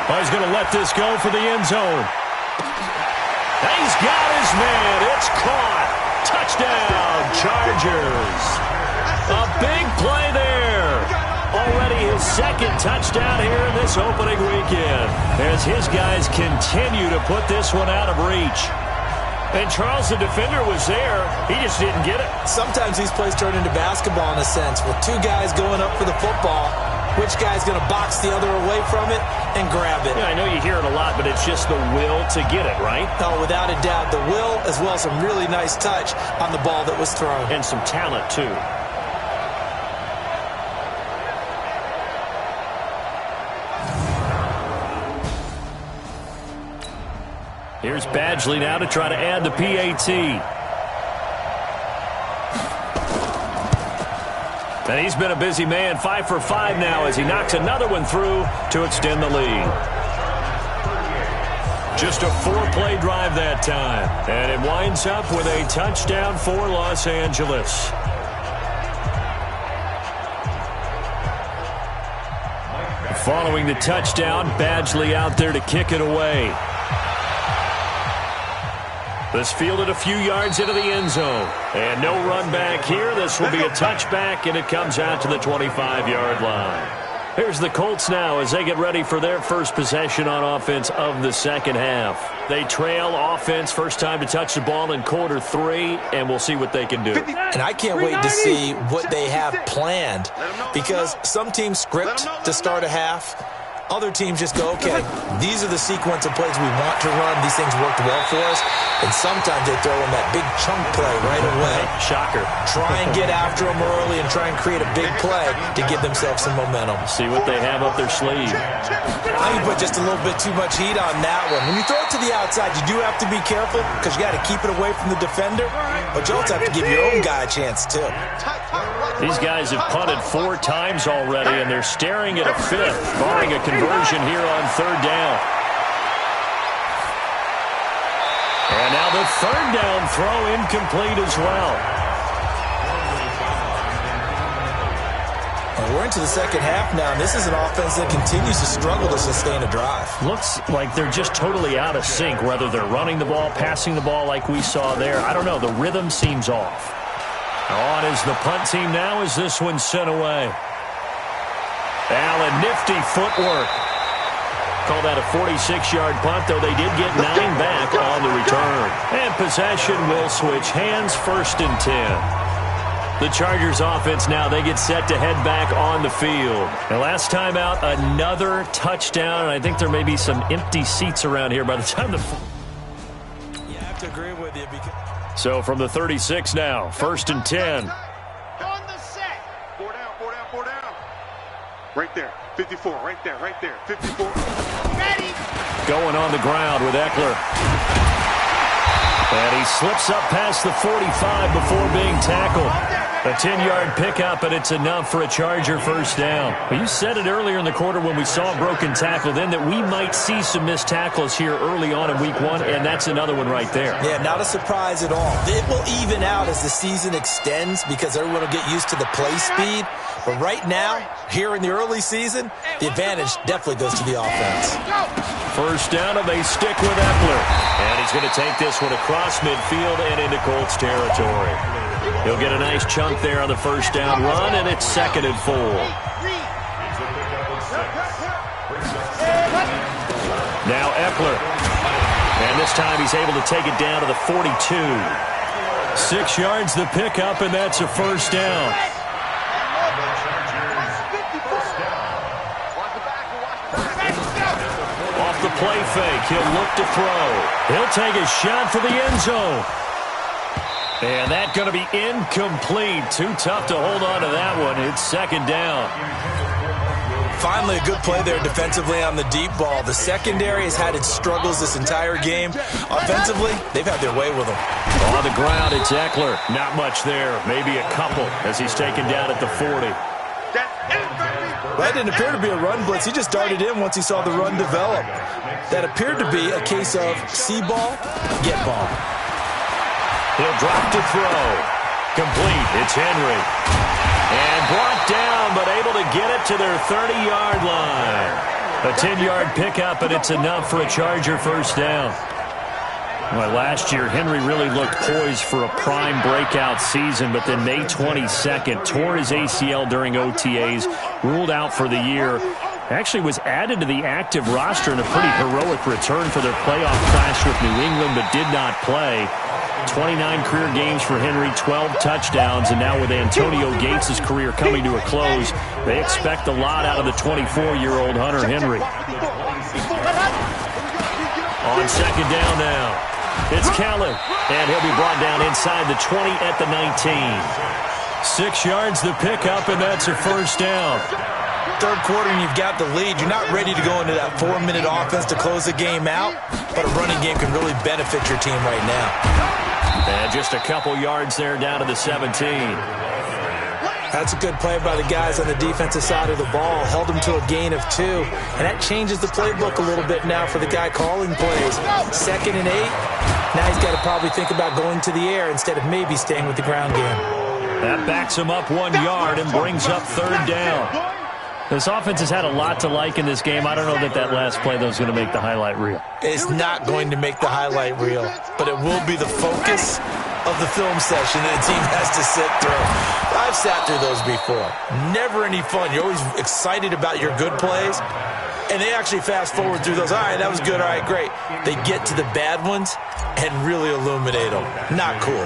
Oh, he's going to let this go for the end zone. He's got his man. It's caught. Touchdown, Chargers. A big play there. Already his second touchdown here in this opening weekend, as his guys continue to put this one out of reach. And Charles, the defender, was there. He just didn't get it. Sometimes these plays turn into basketball in a sense, with two guys going up for the football. Which guy's going to box the other away from it and grab it? Yeah, I know you hear it a lot, but it's just the will to get it, right? Oh, without a doubt, the will as well as some really nice touch on the ball that was thrown. And some talent, too. Here's Badgley now to try to add the PAT. And he's been a busy man, 5 for 5 now as he knocks another one through to extend the lead. Just a 4-play drive that time. And it winds up with a touchdown for Los Angeles. Following the touchdown, Badgley out there to kick it away. This fielded a few yards into the end zone. And no run back here. This will be a touchback, and it comes out to the 25-yard line. Here's the Colts now as they get ready for their first possession on offense of the second half. They trail offense, first time to touch the ball in quarter 3, and we'll see what they can do. And I can't wait to see what they have planned, because some teams script to start a half. Other teams just go, okay, these are the sequence of plays we want to run. These things worked well for us. And sometimes they throw in that big chunk play right away. Shocker. Try and get after them early and try and create a big play to give themselves some momentum. See what they have up their sleeve. I think put just a little bit too much heat on that one. When you throw it to the outside, you do have to be careful because you got to keep it away from the defender. But you also have to give your own guy a chance, too. These guys have punted 4 times already, and they're staring at a 5th, barring a conversion here on 3rd down. And now the 3rd down throw incomplete as well. We're into the second half now, and this is an offense that continues to struggle to sustain a drive. Looks like they're just totally out of sync, whether they're running the ball, passing the ball like we saw there. I don't know. The rhythm seems off. On is the punt team now as this one's sent away. Allen, nifty footwork. Call that a 46-yard punt, though they did get 9 back on the return. And possession will switch hands, 1st and 10. The Chargers offense now, they get set to head back on the field. And last time out, another touchdown. And I think there may be some empty seats around here by the time the... Yeah, I have to agree with you. So from the 36 now, 1st and 10. On the set. 4 down, 4 down, 4 down. Right there. 54, right there, 54. Ready. Going on the ground with Eckler. And he slips up past the 45 before being tackled. A 10-yard pickup, and it's enough for a Charger 1st down. Well, you said it earlier in the quarter when we saw a broken tackle then that we might see some missed tackles here early on in week 1, and that's another one right there. Yeah, not a surprise at all. It will even out as the season extends because everyone will get used to the play speed. But right now, here in the early season, the advantage definitely goes to the offense. 1st down, and they stick with Eckler. And he's going to take this one across midfield and into Colts territory. He'll get a nice chunk there on the 1st down run, and it's 2nd and 4. Now Eckler. And this time he's able to take it down to the 42. 6 yards the pickup, and that's a 1st down. Off the play fake, he'll look to throw. He'll take a shot for the end zone. And that's going to be incomplete. Too tough to hold on to that one. It's 2nd down. Finally, a good play there defensively on the deep ball. The secondary has had its struggles this entire game. Offensively, they've had their way with them. On the ground, it's Eckler. Not much there. Maybe a couple as he's taken down at the 40. That didn't appear to be a run blitz. He just darted in once he saw the run develop. That appeared to be a case of see ball, get ball. He'll drop to throw. Complete. It's Henry. And brought down, but able to get it to their 30-yard line. A 10-yard pickup, and it's enough for a Charger 1st down. Well, last year, Henry really looked poised for a prime breakout season, but then May 22nd, tore his ACL during OTAs, ruled out for the year. Actually was added to the active roster in a pretty heroic return for their playoff clash with New England, but did not play. 29 career games for Henry, 12 touchdowns, and now with Antonio Gates' career coming to a close, they expect a lot out of the 24-year-old Hunter Henry. On second down now, it's Kelly, and he'll be brought down inside the 20 at the 19. 6 yards the pickup, and that's a first down. Third quarter and you've got the lead. You're not ready to go into that 4-minute offense to close the game out, but a running game can really benefit your team right now. And just a couple yards there down to the 17. That's a good play by the guys on the defensive side of the ball. Held them to a gain of 2, and that changes the playbook a little bit now for the guy calling plays. 2nd and 8. Now he's got to probably think about going to the air instead of maybe staying with the ground game. That backs him up 1 yard and brings up third down. This offense has had a lot to like in this game. I don't know that that last play, though, is going to make the highlight reel. It's not going to make the highlight reel, but it will be the focus of the film session that the team has to sit through. I've sat through those before. Never any fun. You're always excited about your good plays, and they actually fast forward through those. All right, that was good. All right, great. They get to the bad ones and really illuminate them. Not cool.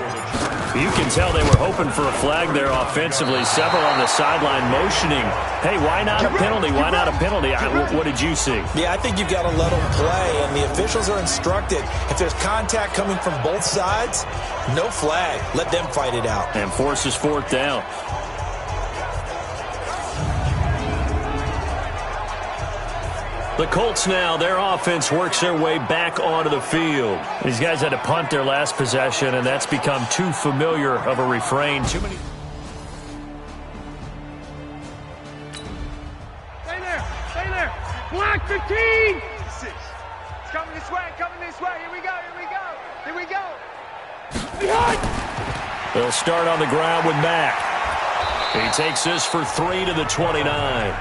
You can tell they were hoping for a flag there offensively. Several on the sideline motioning. Hey, why not a penalty? Why not a penalty? What did you see? Yeah, I think you've got to let them play, and the officials are instructed. If there's contact coming from both sides, no flag. Let them fight it out. And forces fourth down. The Colts now, their offense works their way back onto the field. These guys had to punt their last possession, and that's become too familiar of a refrain. Too many. Stay there. Stay there. Block 15. It's coming this way. Coming this way. Here we go. Here we go. Here we go. Behind. They'll start on the ground with Mack. He takes this for 3 to the 29.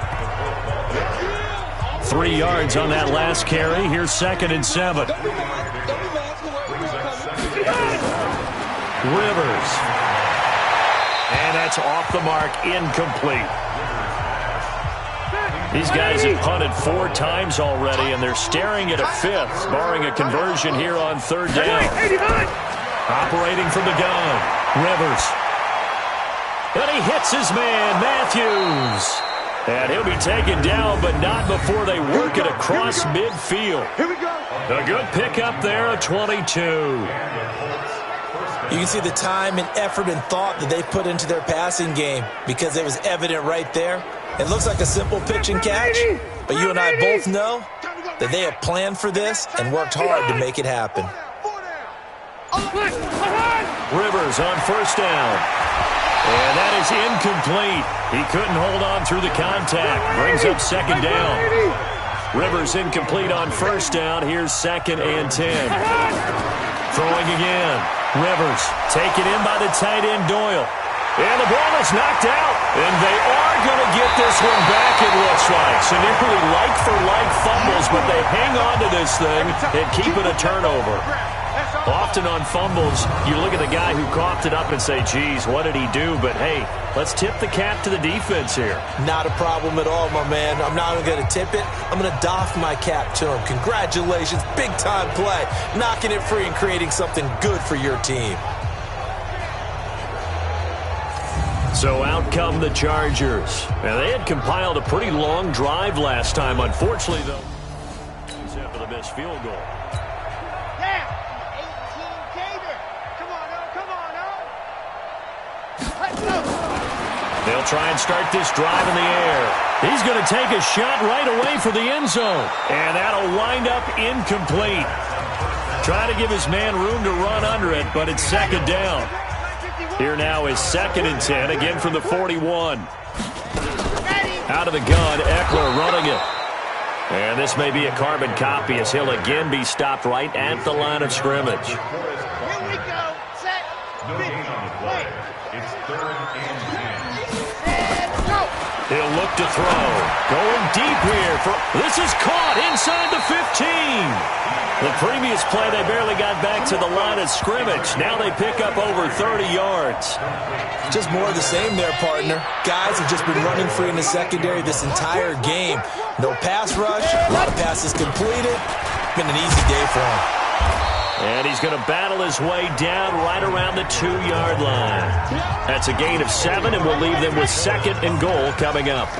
3 yards on that last carry. Here's 2nd and 7. Rivers. And that's off the mark, incomplete. These guys have punted 4 times already, and they're staring at a 5th, barring a conversion here on third down. Operating from the gun, Rivers. And he hits his man, Matthews. And he'll be taken down, but not before they work it across midfield. Here we go. A good pickup there, a 22. You can see the time and effort and thought that they put into their passing game because it was evident right there. It looks like a simple pitch and catch, but you and I both know that they have planned for this and worked hard to make it happen. Rivers on first down. And that is incomplete. He couldn't hold on through the contact. Brings up second down. Rivers incomplete on first down. Here's 2nd and 10. Throwing again. Rivers taken in by the tight end Doyle. And the ball is knocked out. And they are going to get this one back, it looks like. So nearly like-for-like fumbles, but they hang on to this thing and keep it a turnover. Often on fumbles, you look at the guy who coughed it up and say, geez, what did he do? But, hey, let's tip the cap to the defense here. Not a problem at all, my man. I'm not even going to tip it. I'm going to doff my cap to him. Congratulations. Big-time play. Knocking it free and creating something good for your team. So out come the Chargers. And they had compiled a pretty long drive last time. Unfortunately, though, except for the missed field goal. They'll try and start this drive in the air. He's going to take a shot right away for the end zone. And that'll wind up incomplete. Trying to give his man room to run under it, but it's second down. Here now is 2nd and 10, again from the 41. Out of the gun, Eckler running it. And this may be a carbon copy as he'll again be stopped right at the line of scrimmage. Here we go. Set. Wait. It's 3rd and 10. Go. He'll look to throw. Going deep here. This is caught inside the 15. The previous play, they barely got back to the line of scrimmage. Now they pick up over 30 yards. Just more of the same there, partner. Guys have just been running free in the secondary this entire game. No pass rush, a lot of passes completed. Been an easy day for him. And he's going to battle his way down right around the 2-yard line. That's a gain of 7, and we'll leave them with 2nd and goal coming up.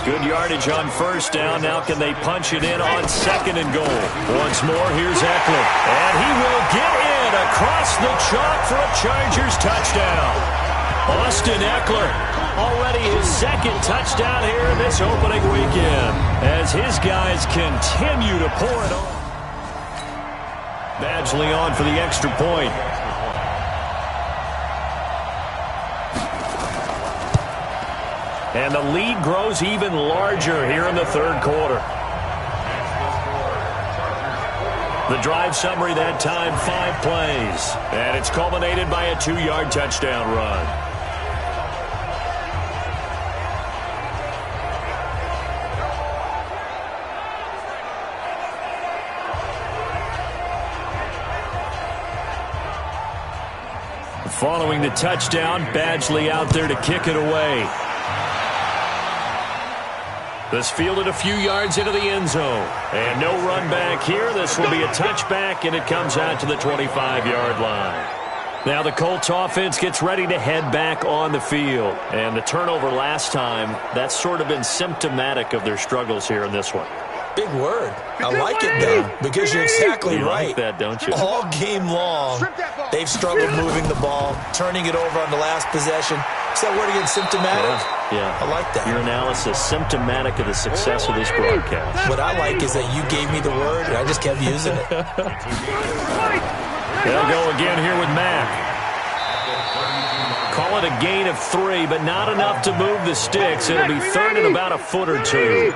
Good yardage on first down. Now can they punch it in on 2nd and goal? Once more, here's Eckler. And he will get in across the chalk for a Chargers touchdown. Austin Eckler, already his 2nd touchdown here in this opening weekend, as his guys continue to pour it on. Badgley on for the extra point. And the lead grows even larger here in the 3rd quarter. The drive summary that time, 5 plays. And it's culminated by a 2-yard touchdown run. Following the touchdown, Badgley out there to kick it away. This fielded a few yards into the end zone. And no run back here. This will be a touchback, and it comes out to the 25-yard line. Now the Colts offense gets ready to head back on the field. And the turnover last time, that's sort of been symptomatic of their struggles here in this one. Big word. I like it, though, because you're exactly right. Like that, don't you? All game long, they've struggled moving the ball, turning it over on the last possession. Is that word again, symptomatic? Yeah. I like that. Your analysis, symptomatic of the success of this broadcast. What I like is that you gave me the word, and I just kept using it. They'll go again here with Mack. Call it a gain of 3, but not enough to move the sticks. It'll be 3rd and about a foot or 2.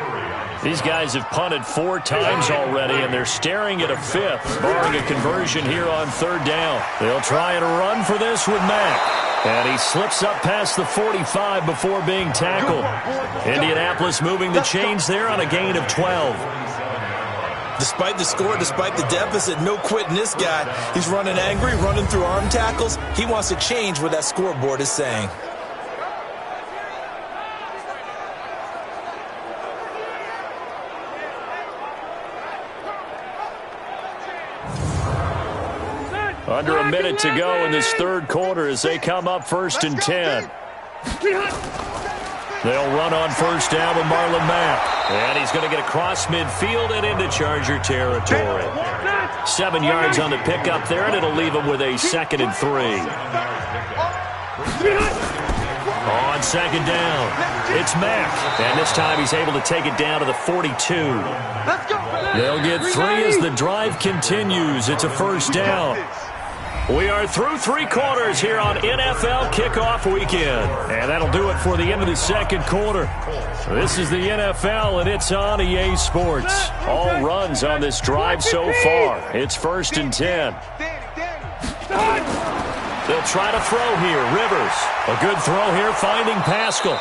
These guys have punted 4 times already, and they're staring at a 5th, barring a conversion here on 3rd down. They'll try and run for this with Mack. And he slips up past the 45 before being tackled. Indianapolis moving the chains there on a gain of 12. Despite the score, despite the deficit, no quitting this guy. He's running angry, running through arm tackles. He wants to change what that scoreboard is saying. Under a minute to go in this 3rd quarter as they come up 1st and 10. They'll run on 1st down with Marlon Mack. And he's going to get across midfield and into Charger territory. 7 yards on the pickup there, and it'll leave him with a 2nd and 3. On 2nd down, it's Mack. And this time he's able to take it down to the 42. They'll get 3 as the drive continues. It's a 1st down. We are through 3 quarters here on NFL Kickoff Weekend. And that'll do it for the end of the 2nd quarter. This is the NFL, and it's on EA Sports. All runs on this drive so far. It's 1st and 10. They'll try to throw here. Rivers. A good throw here, finding Pascal.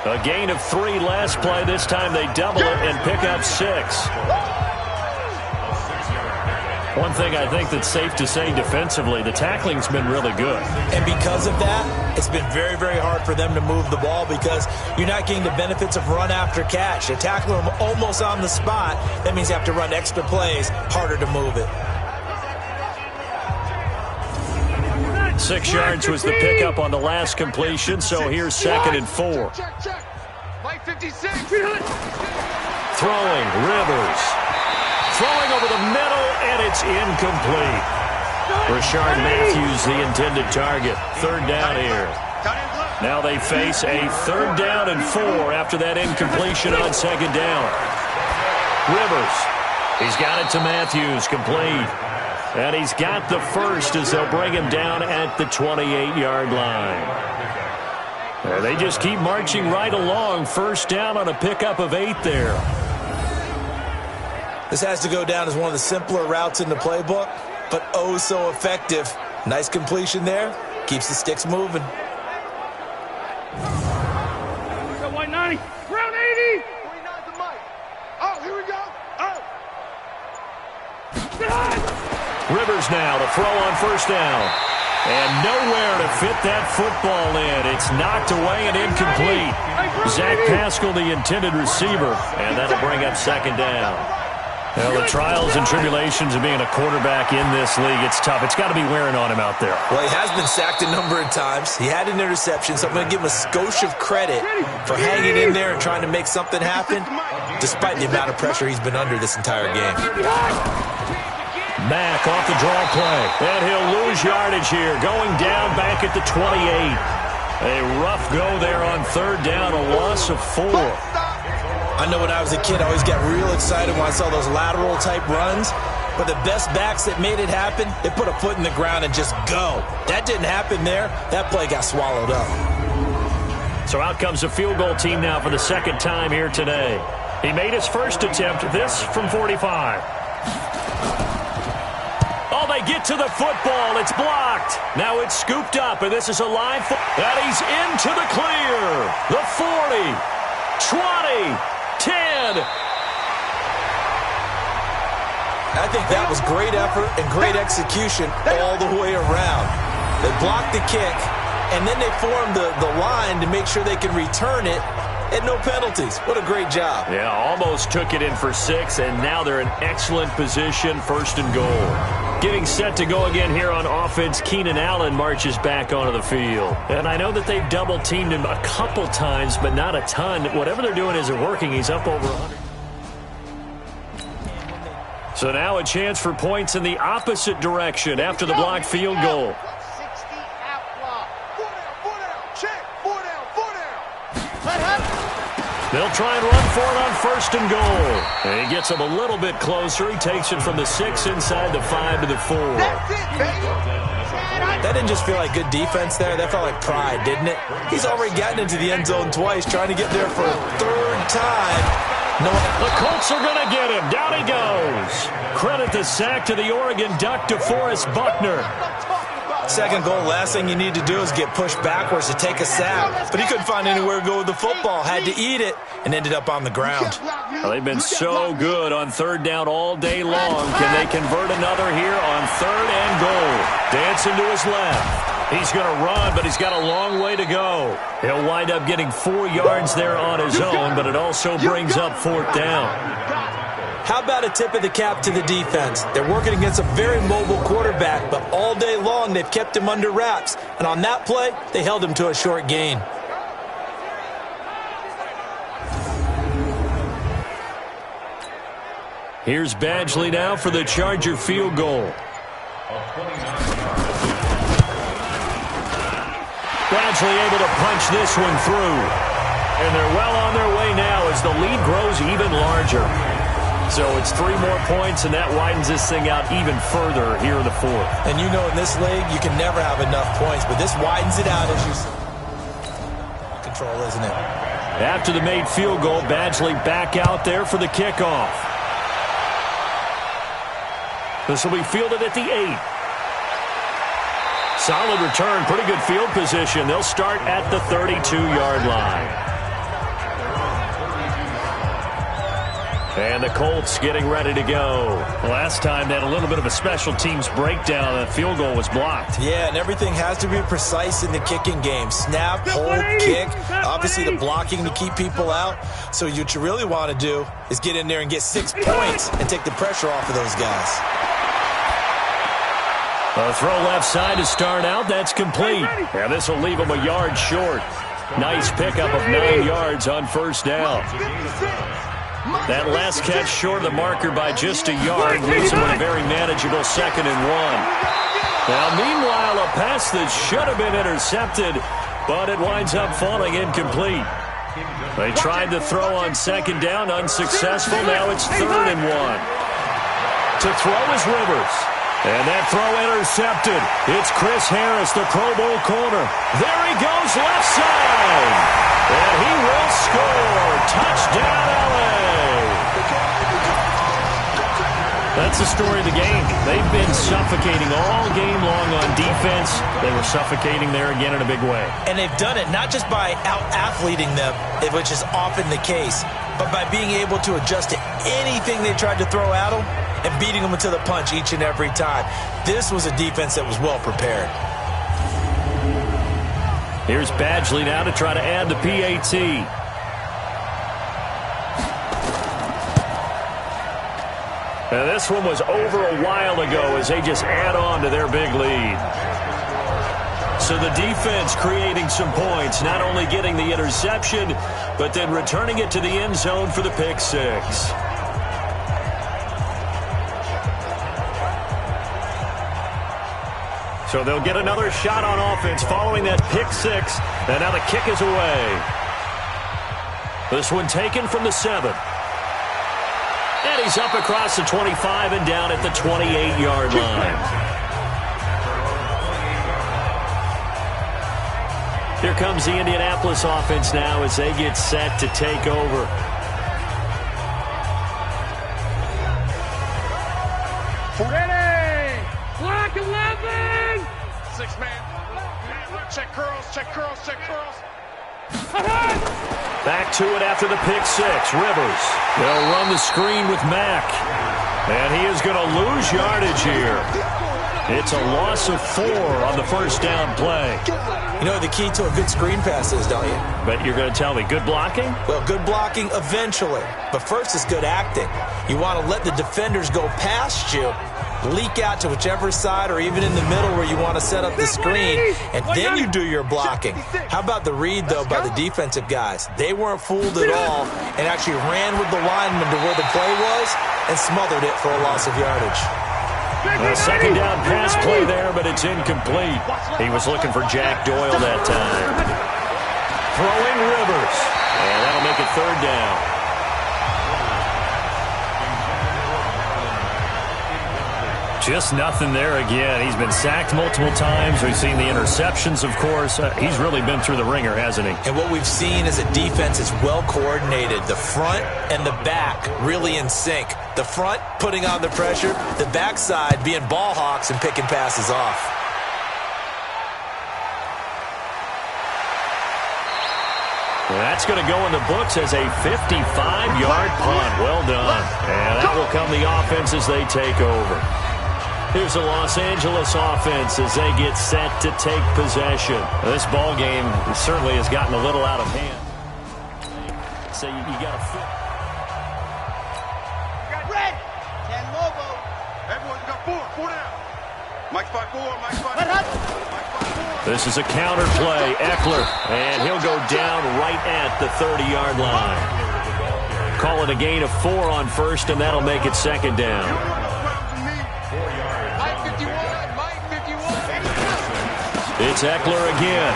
A gain of 3 last play. This time they double it and pick up 6. One thing I think that's safe to say defensively, the tackling's been really good. And because of that, it's been very, very hard for them to move the ball because you're not getting the benefits of run after catch. They tackle them almost on the spot. That means you have to run extra plays, harder to move it. 6 yards was the pickup on the last completion, so here's 2nd and 4. Throwing, Rivers. Throwing over the middle, and it's incomplete. Rashard Matthews, the intended target. 3rd down here. Now they face a 3rd down and 4 after that incompletion on 2nd down. Rivers. He's got it to Matthews, complete. And he's got the 1st as they'll bring him down at the 28-yard line. And they just keep marching right along. 1st down on a pickup of 8 there. This has to go down as one of the simpler routes in the playbook, but oh so effective. Nice completion there. Keeps the sticks moving. White 90. Round 80. 49 to Mike. Oh, here we go. Oh. Rivers now to throw on first down. And nowhere to fit that football in. It's knocked away and incomplete. Zach Pascal, the intended receiver, and that'll bring up second down. Well, the trials and tribulations of being a quarterback in this league, it's tough. It's got to be wearing on him out there. Well, he has been sacked a number of times. He had an interception, so I'm going to give him a skosh of credit for hanging in there and trying to make something happen, despite the amount of pressure he's been under this entire game. Mack off the draw play, and he'll lose yardage here, going down back at the 28. A rough go there on third down, a loss of 4. I know when I was a kid, I always got real excited when I saw those lateral-type runs, but the best backs that made it happen, they put a foot in the ground and just go. That didn't happen there. That play got swallowed up. So out comes a field goal team now for the second time here today. He made his first attempt, this from 45. Oh, they get to the football. It's blocked. Now it's scooped up, and this is a live and he's into the clear. The 40, 20, 10. I think that was great effort and great execution all the way around. They blocked the kick, and then they formed the line to make sure they can return it and no penalties. What a great job. Yeah, almost took it in for 6, and now they're in excellent position, first and goal. Getting set to go again here on offense, Keenan Allen marches back onto the field. And I know that they've double-teamed him a couple times, but not a ton. Whatever they're doing isn't working. He's up over 100. So now a chance for points in the opposite direction after the blocked field goal. 60 out block. 4 down, check. 4 down. They'll try and run for it on first and goal. And he gets him a little bit closer. He takes it from the 6 inside the 5 to the 4. That's it, baby. That didn't just feel like good defense there. That felt like pride, didn't it? He's already gotten into the end zone twice, trying to get there for a third time. No, the Colts are going to get him. Down he goes. Credit the sack to the Oregon Duck, DeForest Buckner. Second goal, last thing you need to do is get pushed backwards to take a sack. But he couldn't find anywhere to go with the football. Had to eat it and ended up on the ground. Well, they've been so good on third down all day long. Can they convert another here on third and goal? Dancing to his left. He's going to run, but he's got a long way to go. He'll wind up getting 4 yards there on his own, but it also brings up fourth down. How about a tip of the cap to the defense? They're working against a very mobile quarterback, but all day long they've kept him under wraps. And on that play, they held him to a short gain. Here's Badgley now for the Charger field goal. Badgley able to punch this one through. And they're well on their way now as the lead grows even larger. So it's 3 more points, and that widens this thing out even further here in the 4th. And you know in this league, you can never have enough points, but this widens it out as you see. Control, isn't it? After the made field goal, Badgley back out there for the kickoff. This will be fielded at the 8. Solid return, pretty good field position. They'll start at the 32-yard line. And the Colts getting ready to go. Last time they had a little bit of a special teams breakdown. The field goal was blocked. Yeah, and everything has to be precise in the kicking game. Snap, hold, kick. Obviously the blocking to keep people out. So what you really want to do is get in there and get 6 points and take the pressure off of those guys. A throw left side to start out. That's complete. And this will leave them a yard short. Nice pickup of 9 yards on first down. That last catch short of the marker by just a yard leaves him with a very manageable 2nd and 1. Now, meanwhile, a pass that should have been intercepted, but it winds up falling incomplete. They tried to throw on 2nd down, unsuccessful. Now it's 3rd and 1. To throw is Rivers. And that throw intercepted. It's Chris Harris, the Pro Bowl corner. There he goes, left side. And he will score. Touchdown, LA. That's the story of the game. They've been suffocating all game long on defense. They were suffocating there again in a big way. And they've done it not just by out-athleting them, which is often the case, but by being able to adjust to anything they tried to throw at them and beating them to the punch each and every time. This was a defense that was well prepared. Here's Badgley now to try to add the PAT. Now this one was over a while ago as they just add on to their big lead. So the defense creating some points, not only getting the interception, but then returning it to the end zone for the pick six. So they'll get another shot on offense following that pick six. And now the kick is away. This one taken from the 7. And he's up across the 25 and down at the 28-yard line. Here comes the Indianapolis offense now as they get set to take over. Ready! Block 11! 6-man. Check curls, check curls, check curls. Back to it after the pick six. Rivers. They'll run the screen with Mack. And he is going to lose yardage here. It's a loss of 4 on the first down play. You know what the key to a good screen pass is, don't you? But you're going to tell me, good blocking? Well, good blocking eventually. But first is good acting. You want to let the defenders go past you, leak out to whichever side or even in the middle where you want to set up the screen, and then you do your blocking. How about the read, though, by the defensive guys? They weren't fooled at all and actually ran with the lineman to where the play was and smothered it for a loss of yardage. A second down pass play there, but it's incomplete. He was looking for Jack Doyle that time. Throwing Rivers, and that'll make it third down. Just nothing there again. He's been sacked multiple times. We've seen the interceptions, of course. He's really been through the ringer, hasn't he? And what we've seen is a defense is well coordinated. The front and the back really in sync. The front putting on the pressure, the backside being ball hawks and picking passes off. Well, that's going to go in the books as a 55-yard punt. Well done. And that will come the offense as they take over. Here's the Los Angeles offense as they get set to take possession. This ball game certainly has gotten a little out of hand. So you got to fit. Red. 10 Lobo. Everyone got 4 down. Mike's by 4, Mike's by 4. This is a counter play. Eckler, and he'll go down right at the 30-yard line. Call it a gain of 4 on first, and that'll make it second down. It's Eckler again.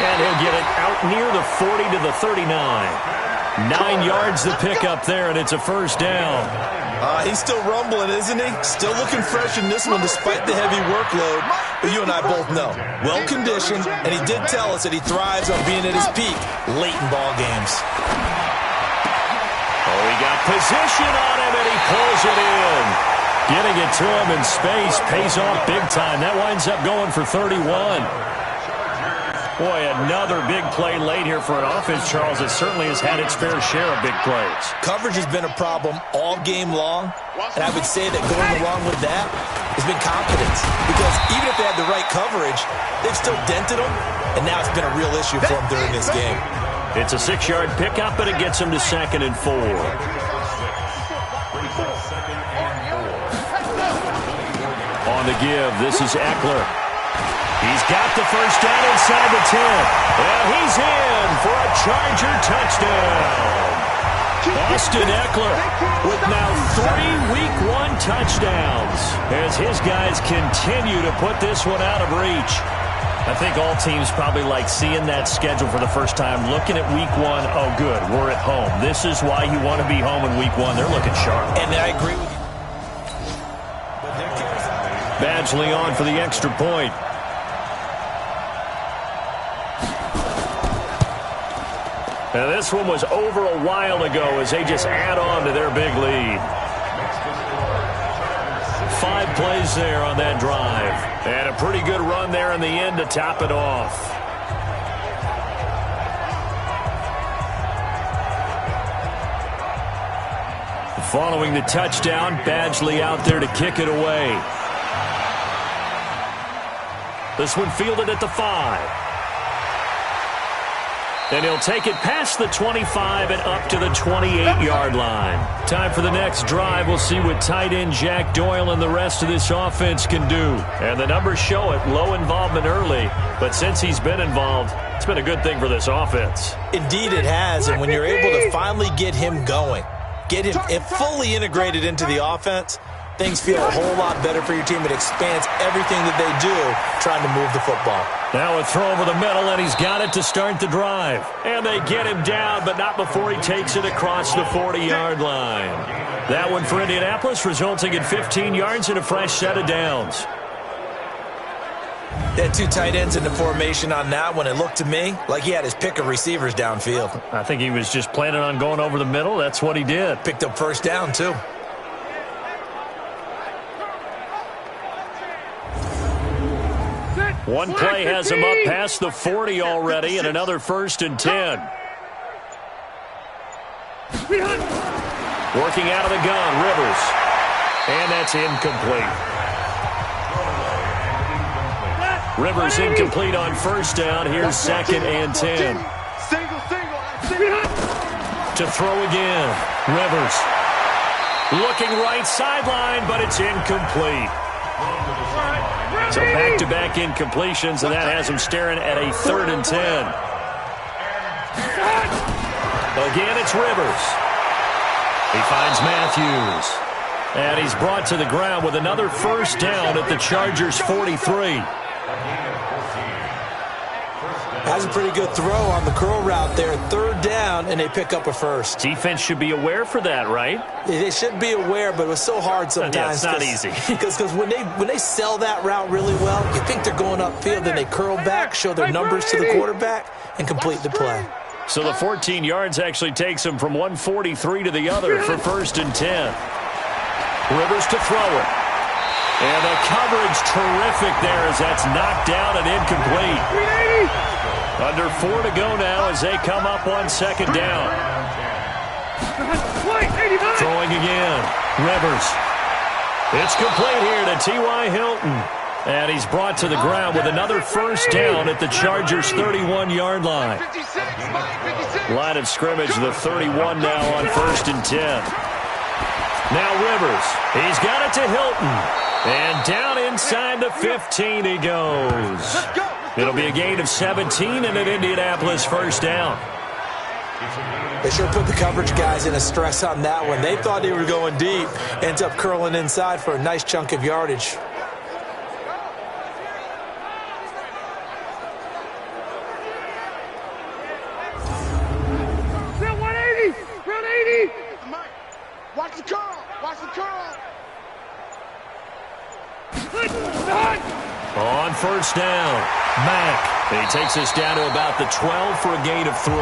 And he'll get it out near the 40 to the 39. 9 yards to pick up there, and it's a first down. He's still rumbling, isn't he? Still looking fresh in this one despite the heavy workload. But you and I both know, well-conditioned, and he did tell us that he thrives on being at his peak late in ball games. Oh, he got position on him, and he pulls it in. Getting it to him in space pays off big time. That winds up going for 31. Boy, another big play late here for an offense, Charles, that certainly has had its fair share of big plays. Coverage has been a problem all game long, and I would say that going along with that has been confidence. Because even if they had the right coverage, they've still dented them, and now it's been a real issue for them during this game. It's a 6-yard pickup, but it gets them to 2nd and 4. On the give, this is Eckler. He's got the first down inside the 10. And he's in for a Charger touchdown. Austin Eckler with now 3 Week 1 touchdowns as his guys continue to put this one out of reach. I think all teams probably like seeing that schedule for the first time, looking at Week 1. Oh, good, we're at home. This is why you want to be home in Week 1. They're looking sharp. And I agree with you. Badgley on for the extra point. Now this one was over a while ago as they just add on to their big lead. 5 plays there on that drive. And a pretty good run there in the end to top it off. Following the touchdown, Badgley out there to kick it away. This one fielded at the 5. And he'll take it past the 25 and up to the 28-yard line. Time for the next drive. We'll see what tight end Jack Doyle and the rest of this offense can do. And the numbers show it. Low involvement early. But since he's been involved, it's been a good thing for this offense. Indeed it has. And when you're able to finally get him going, get him fully integrated into the offense, things feel a whole lot better for your team. It expands everything that they do trying to move the football. Now a throw over the middle, and he's got it to start the drive. And they get him down, but not before he takes it across the 40-yard line. That one for Indianapolis, resulting in 15 yards and a fresh set of downs. They had two tight ends in the formation on that one. It looked to me like he had his pick of receivers downfield. I think he was just planning on going over the middle. That's what he did. Picked up first down, too. One play has him up past the 40 already, and another 1st and 10. Working out of the gun, Rivers. And that's incomplete. Rivers incomplete on first down. Here's 2nd and 10. To throw again. Rivers. Looking right sideline, but it's incomplete. So back-to-back incompletions, and that has him staring at a 3rd and 10. Again, it's Rivers. He finds Matthews. And he's brought to the ground with another first down at the Chargers' 43. Has a pretty good throw on the curl route there. 3rd down, and they pick up a first. Defense should be aware for that, right? They should be aware, but it was so hard sometimes. Yeah, it's not easy. Because when they sell that route really well, you think they're going upfield, then they curl back, show their numbers to the quarterback, and complete the play. So the 14 yards actually takes him from 143 to the other for 1st and 10. Rivers to throw it. And the coverage terrific there as that's knocked down and incomplete. Under 4 to go now as they come up on 2nd down. Throwing again. Rivers. It's complete here to T.Y. Hilton. And he's brought to the ground with another first down at the Chargers' 31-yard line. Line of scrimmage, the 31 now on 1st and 10. Now Rivers. He's got it to Hilton. And down inside the 15 he goes. It'll be a gain of 17 and an Indianapolis first down. They sure put the coverage guys in a stress on that one. They thought they were going deep. Ends up curling inside for a nice chunk of yardage. Watch the curl. Watch the curl. On first down, Mack. He takes us down to about the 12 for a gain of 3.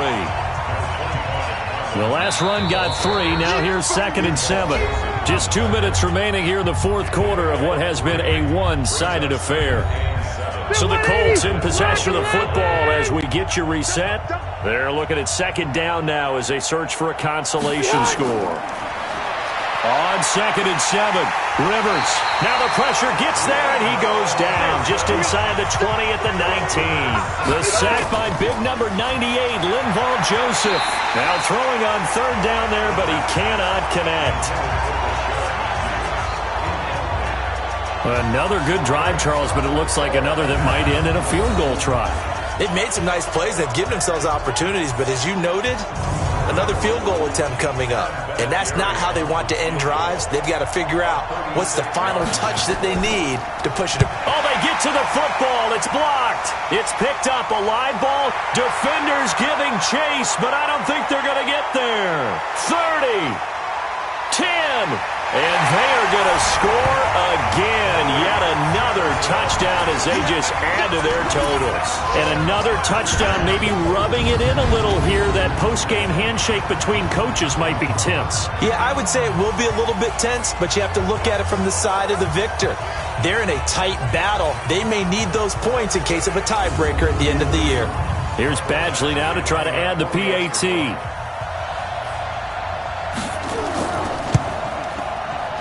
The last run got 3. Now here's 2nd and 7. Just 2 minutes remaining here in the 4th quarter of what has been a one-sided affair. So the Colts in possession of the football as we get you reset. They're looking at 2nd down now as they search for a consolation score. On 2nd and 7, Rivers. Now the pressure gets there, and he goes down just inside the 20 at the 19. The sack by big number 98, Linval Joseph. Now throwing on 3rd down there, but he cannot connect. Another good drive, Charles, but it looks like another that might end in a field goal try. They've made some nice plays. They've given themselves opportunities, but as you noted, another field goal attempt coming up. And that's not how they want to end drives. They've got to figure out what's the final touch that they need to push it. Oh, they get to the football. It's blocked. It's picked up. A live ball. Defenders giving chase, but I don't think they're going to get there. 30. 10. And they are going to score again. Yet another touchdown as they just add to their totals. And another touchdown, maybe rubbing it in a little here. That post-game handshake between coaches might be tense. Yeah, I would say it will be a little bit tense, but you have to look at it from the side of the victor. They're in a tight battle. They may need those points in case of a tiebreaker at the end of the year. Here's Badgley now to try to add the PAT.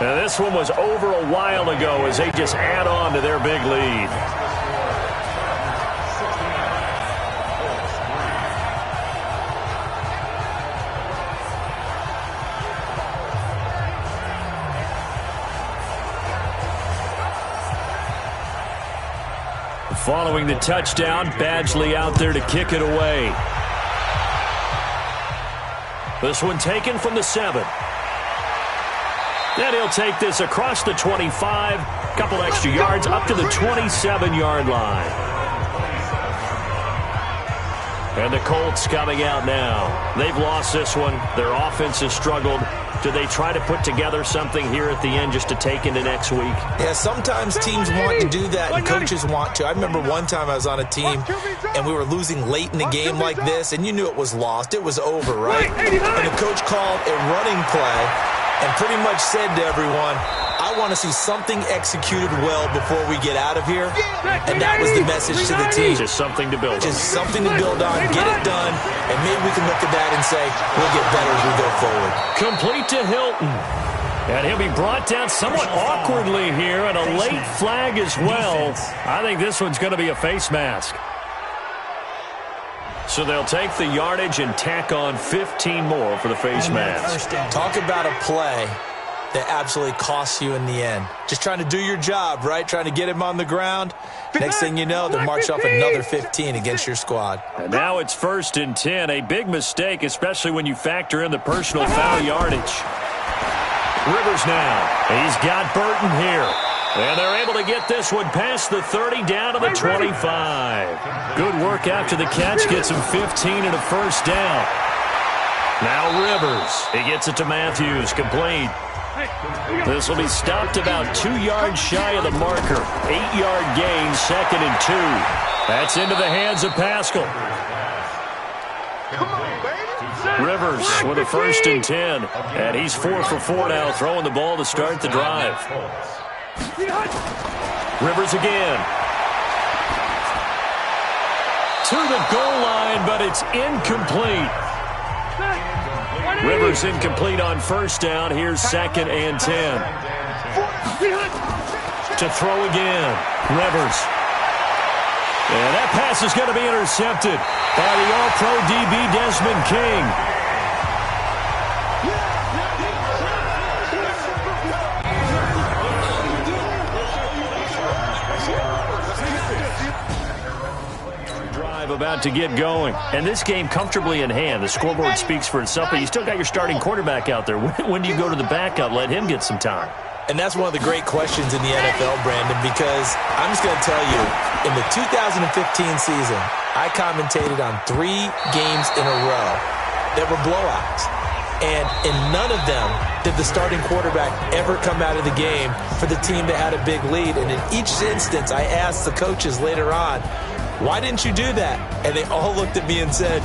Now, this one was over a while ago as they just add on to their big lead. Following the touchdown, Badgley out there to kick it away. This one taken from the 7. Then he'll take this across the 25, couple extra yards up to the 27-yard line. And the Colts coming out now. They've lost this one. Their offense has struggled. Do they try to put together something here at the end just to take into next week? Yeah, sometimes teams want to do that and coaches want to. I remember one time I was on a team and we were losing late in the game like this, and you knew it was lost. It was over, right? And the coach called a running play and pretty much said to everyone, I want to see something executed well before we get out of here. And that was the message to the team. Just something to build on. Just something to build on, get it done, and maybe we can look at that and say, we'll get better as we go forward. Complete to Hilton. And he'll be brought down somewhat awkwardly here, and a late flag as well. I think this one's going to be a face mask. So they'll take the yardage and tack on 15 more for the face mask. Talk about a play that absolutely costs you in the end. Just trying to do your job, right? Trying to get him on the ground. Next thing you know, they'll march off another 15 against your squad. And now it's 1st and 10. A big mistake, especially when you factor in the personal foul yardage. Rivers now. He's got Burton here. And they're able to get this one past the 30 down to the 25. Good work after the catch. Gets him 15 and a first down. Now Rivers. He gets it to Matthews. Complete. This will be stopped about 2 yards shy of the marker. 8-yard gain, 2nd and 2. That's into the hands of Pascal. Rivers with a 1st and 10. And he's 4 for 4 now, throwing the ball to start the drive. Rivers again. To the goal line, but it's incomplete. Rivers incomplete on 1st down. Here's 2nd and 10. To throw again. Rivers. And that pass is going to be intercepted by the All-Pro DB Desmond King. About to get going. And this game comfortably in hand. The scoreboard speaks for itself, but you still got your starting quarterback out there. When do you go to the backup? Let him get some time. And that's one of the great questions in the NFL, Brandon, because I'm just going to tell you, in the 2015 season, I commentated on 3 games in a row that were blowouts. And in none of them did the starting quarterback ever come out of the game for the team that had a big lead. And in each instance, I asked the coaches later on, why didn't you do that? And they all looked at me and said,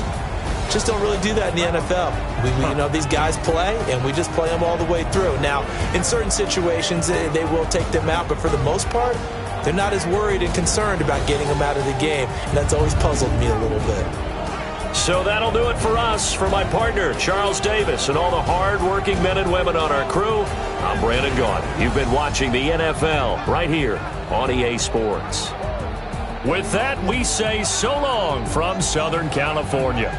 just don't really do that in the NFL. These guys play, and we just play them all the way through. Now, in certain situations, they will take them out, but for the most part, they're not as worried and concerned about getting them out of the game. And that's always puzzled me a little bit. So that'll do it for us. For my partner, Charles Davis, and all the hard-working men and women on our crew, I'm Brandon Gaudin. You've been watching the NFL right here on EA Sports. With that, we say so long from Southern California.